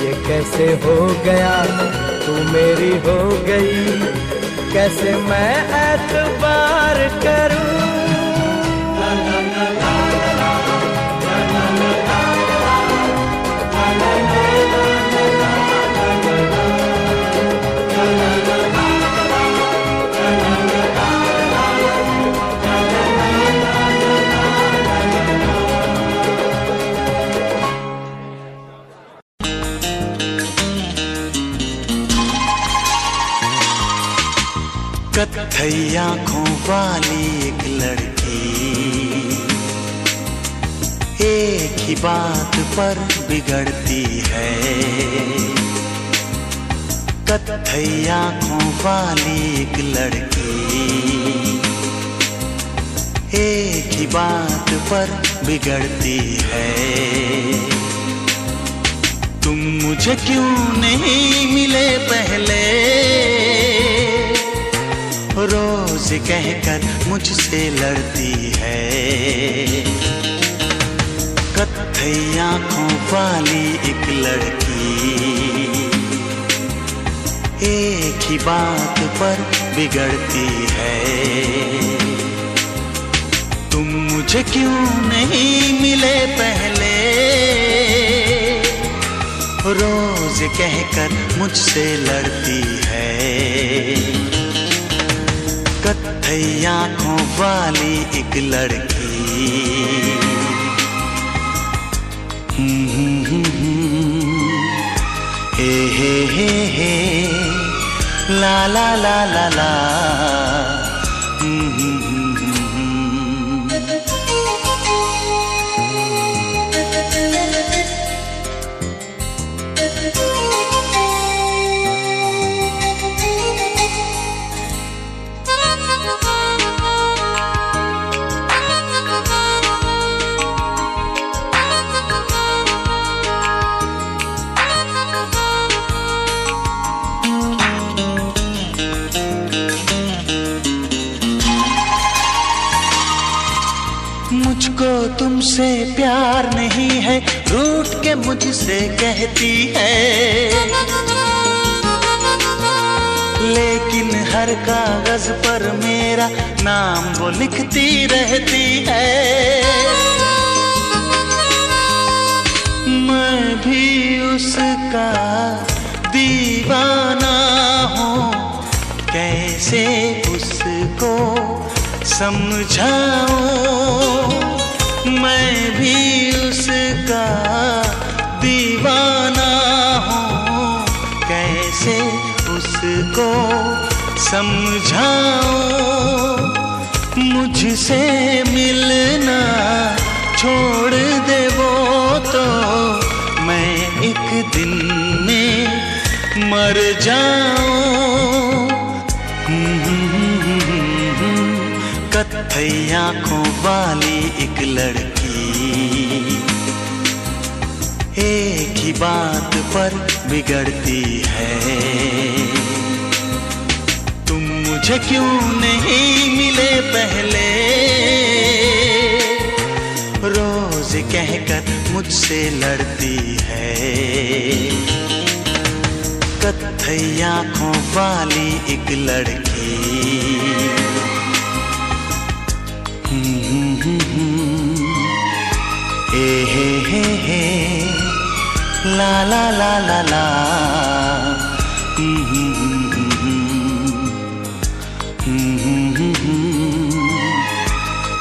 ये कैसे हो गया, तू मेरी हो गई, कैसे मैं एतबार करूं। कत्थई आंखों वाली एक लड़की, एक ही बात पर बिगड़ती है। कत्थई आंखों वाली एक लड़की, एक ही बात पर बिगड़ती है। तुम मुझे क्यों नहीं मिले पहले, रोज कहकर मुझसे लड़ती है। कत्थई आंखों वाली एक लड़की एक ही बात पर बिगड़ती है। तुम मुझे क्यों नहीं मिले पहले, रोज कहकर मुझसे लड़ती है। कत्थई आंखों वाली एक लड़की। हे ला ला ला ला ला। मुझको तुमसे प्यार नहीं है, रूठ के मुझसे कहती है। लेकिन हर कागज पर मेरा नाम वो लिखती रहती है। मैं भी उसका दीवाना हूँ, कैसे उसको समझाऊं। मैं भी उसका दीवाना हूँ, कैसे उसको समझाऊं। मुझसे मिलना छोड़ दे वो तो मैं एक दिन में मर जाऊं। कत्थई आंखों वाली एक लड़की एक ही बात पर बिगड़ती है। तुम मुझे क्यों नहीं मिले पहले, रोज कहकर मुझसे लड़ती है। कत्थई आंखों वाली एक लड़की। हे ला ला ला ला ला।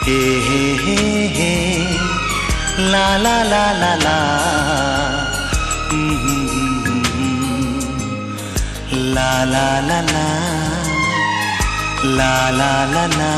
हे ला ला ला ला ला। ला ला ला ला ला ला ला ला।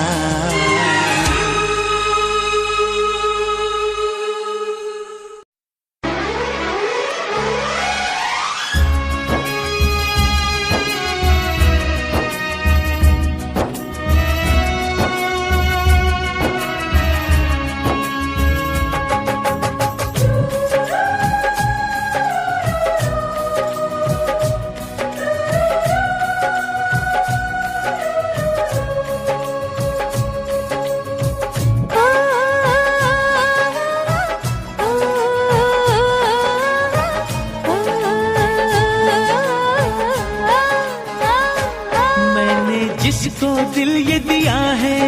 जिसको दिल ये दिया है,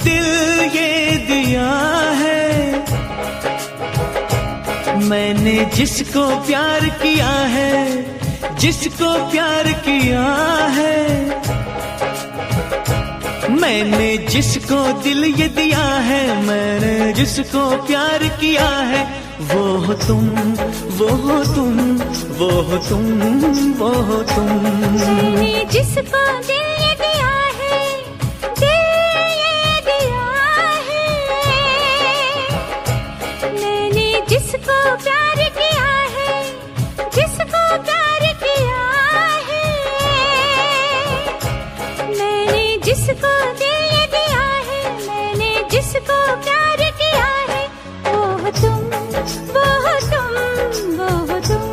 दिल ये दिया है। मैंने जिसको प्यार किया है, जिसको प्यार किया है। मैंने जिसको दिल ये दिया है, मैंने जिसको प्यार किया है। वो हो तुम, वो हो तुम, वो हो तुम, वो हो तुम। मैंने जिसको दिल ये दिया है, दिल ये दिया है। मैंने जिसको प्यार किया है, जिसको प्यार किया है। मैंने जिसको दिल ये दिया है, मैंने जिसको प्यार किया है। वो हो तुम, वो हो तुम, वो हो तुम,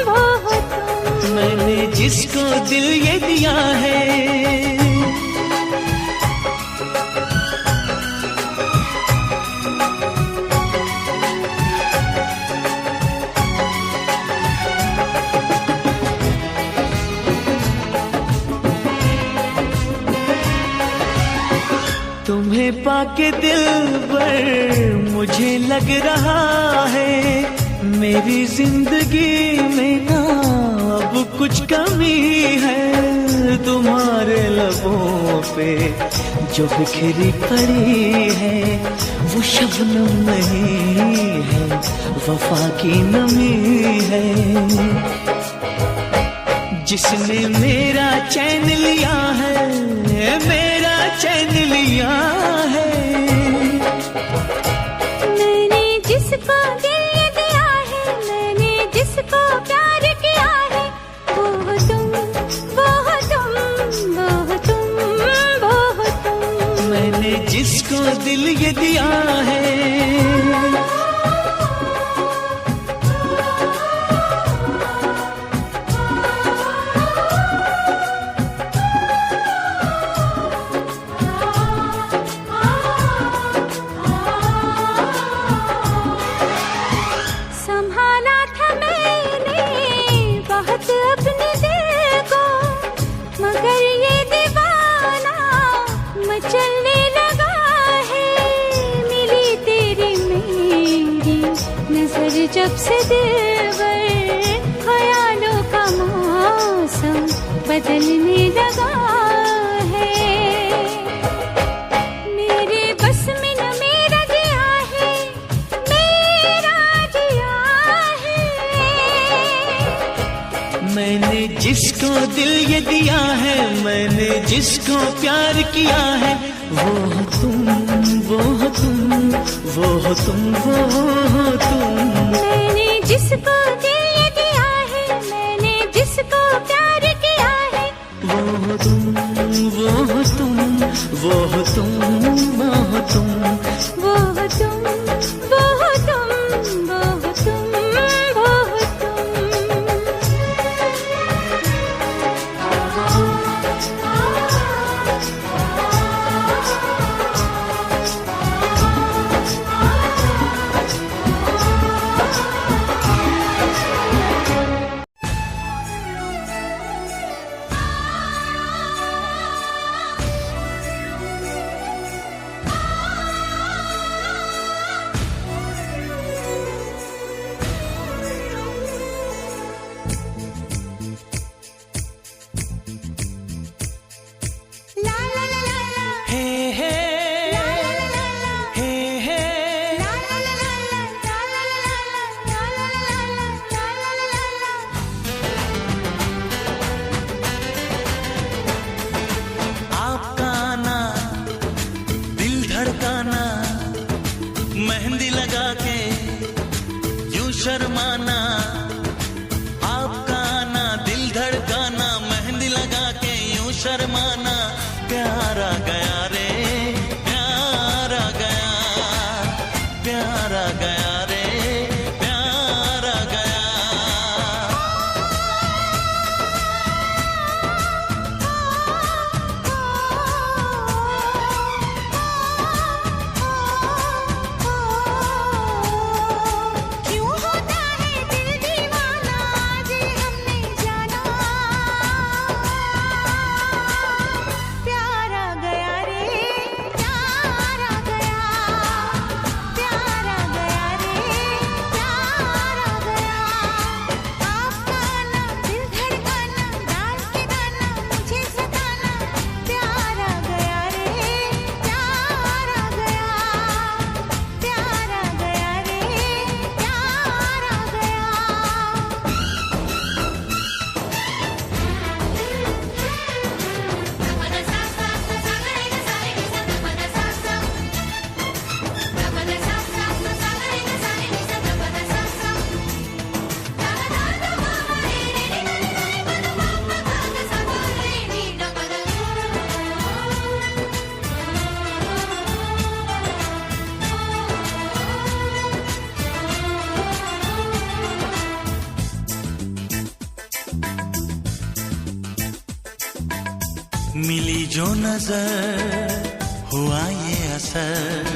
वो हो तुम। मैंने जिसको दिल ये दिया है। तुम्हें पाके दिल पर मुझे लग रहा है मेरी जिंदगी में ना अब कुछ कमी है। तुम्हारे लबों पे जो बिखरी पड़ी है वो शबनम नहीं है, वफा की नमी है। जिसने मेरा चैन लिया है, मेरा चैन लिया है। मैंने जिसको दिल दिया है, मैंने जिसको प्यार किया है, वो तुम, वो तुम, वो तुम, वो तुम। मैंने जिसको दिल ये दिया है। जब से दिलबर ख्यालों का मौसम बदलने लगा है। मेरे बस में न मेरा जिया है, मेरा जिया है। मैंने जिसको दिल ये दिया है, मैंने जिसको प्यार किया है, वो तुम, वो तुम, वो तुम, वो तुम। मैंने जिसको दिल ये दिया है, मैंने जिसको प्यार किया है, वो तुम, वो तुम, वो तुम, वो तुम, वो तुम, वो तुम, वो तुम, वो तुम। मेहंदी लगा के यूं शर्माना, आपका आना दिल धड़काना, मेहंदी लगा के यूं शर्माना। प्यारा गया रे, प्यारा गया, प्यारा गया रे, प्यारा गया। मिली जो नजर हुआ ये असर,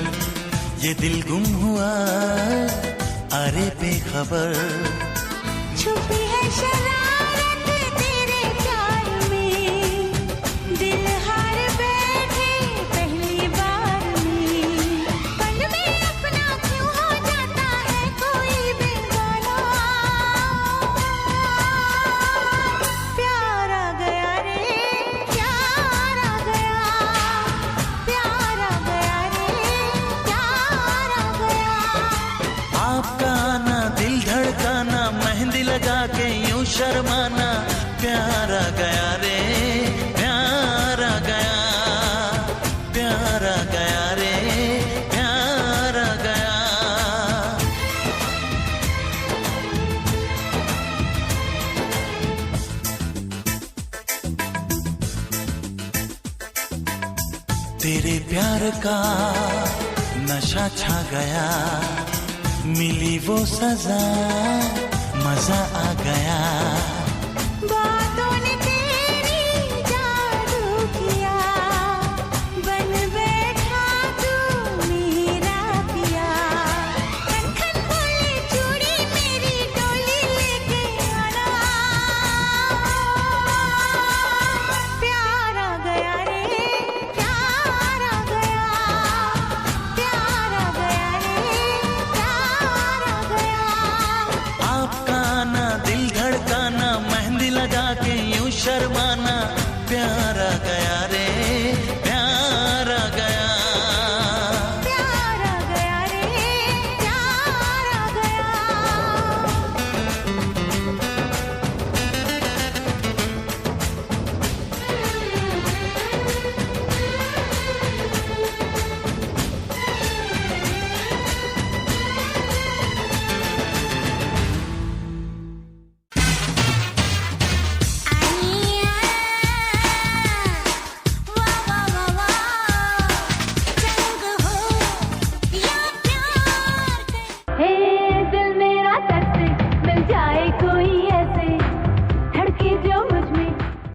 ये दिल गुम हुआ अरे बेखबर। छुपी है शरारत तेरे प्यार में, दिल हार बैठे पहली बार शर्माना, प्यार आ गया रे, प्यार आ गया, प्यार आ गया रे, प्यार आ गया। तेरे प्यार का नशा छा गया, मिली वो सजा, मजा आ गया।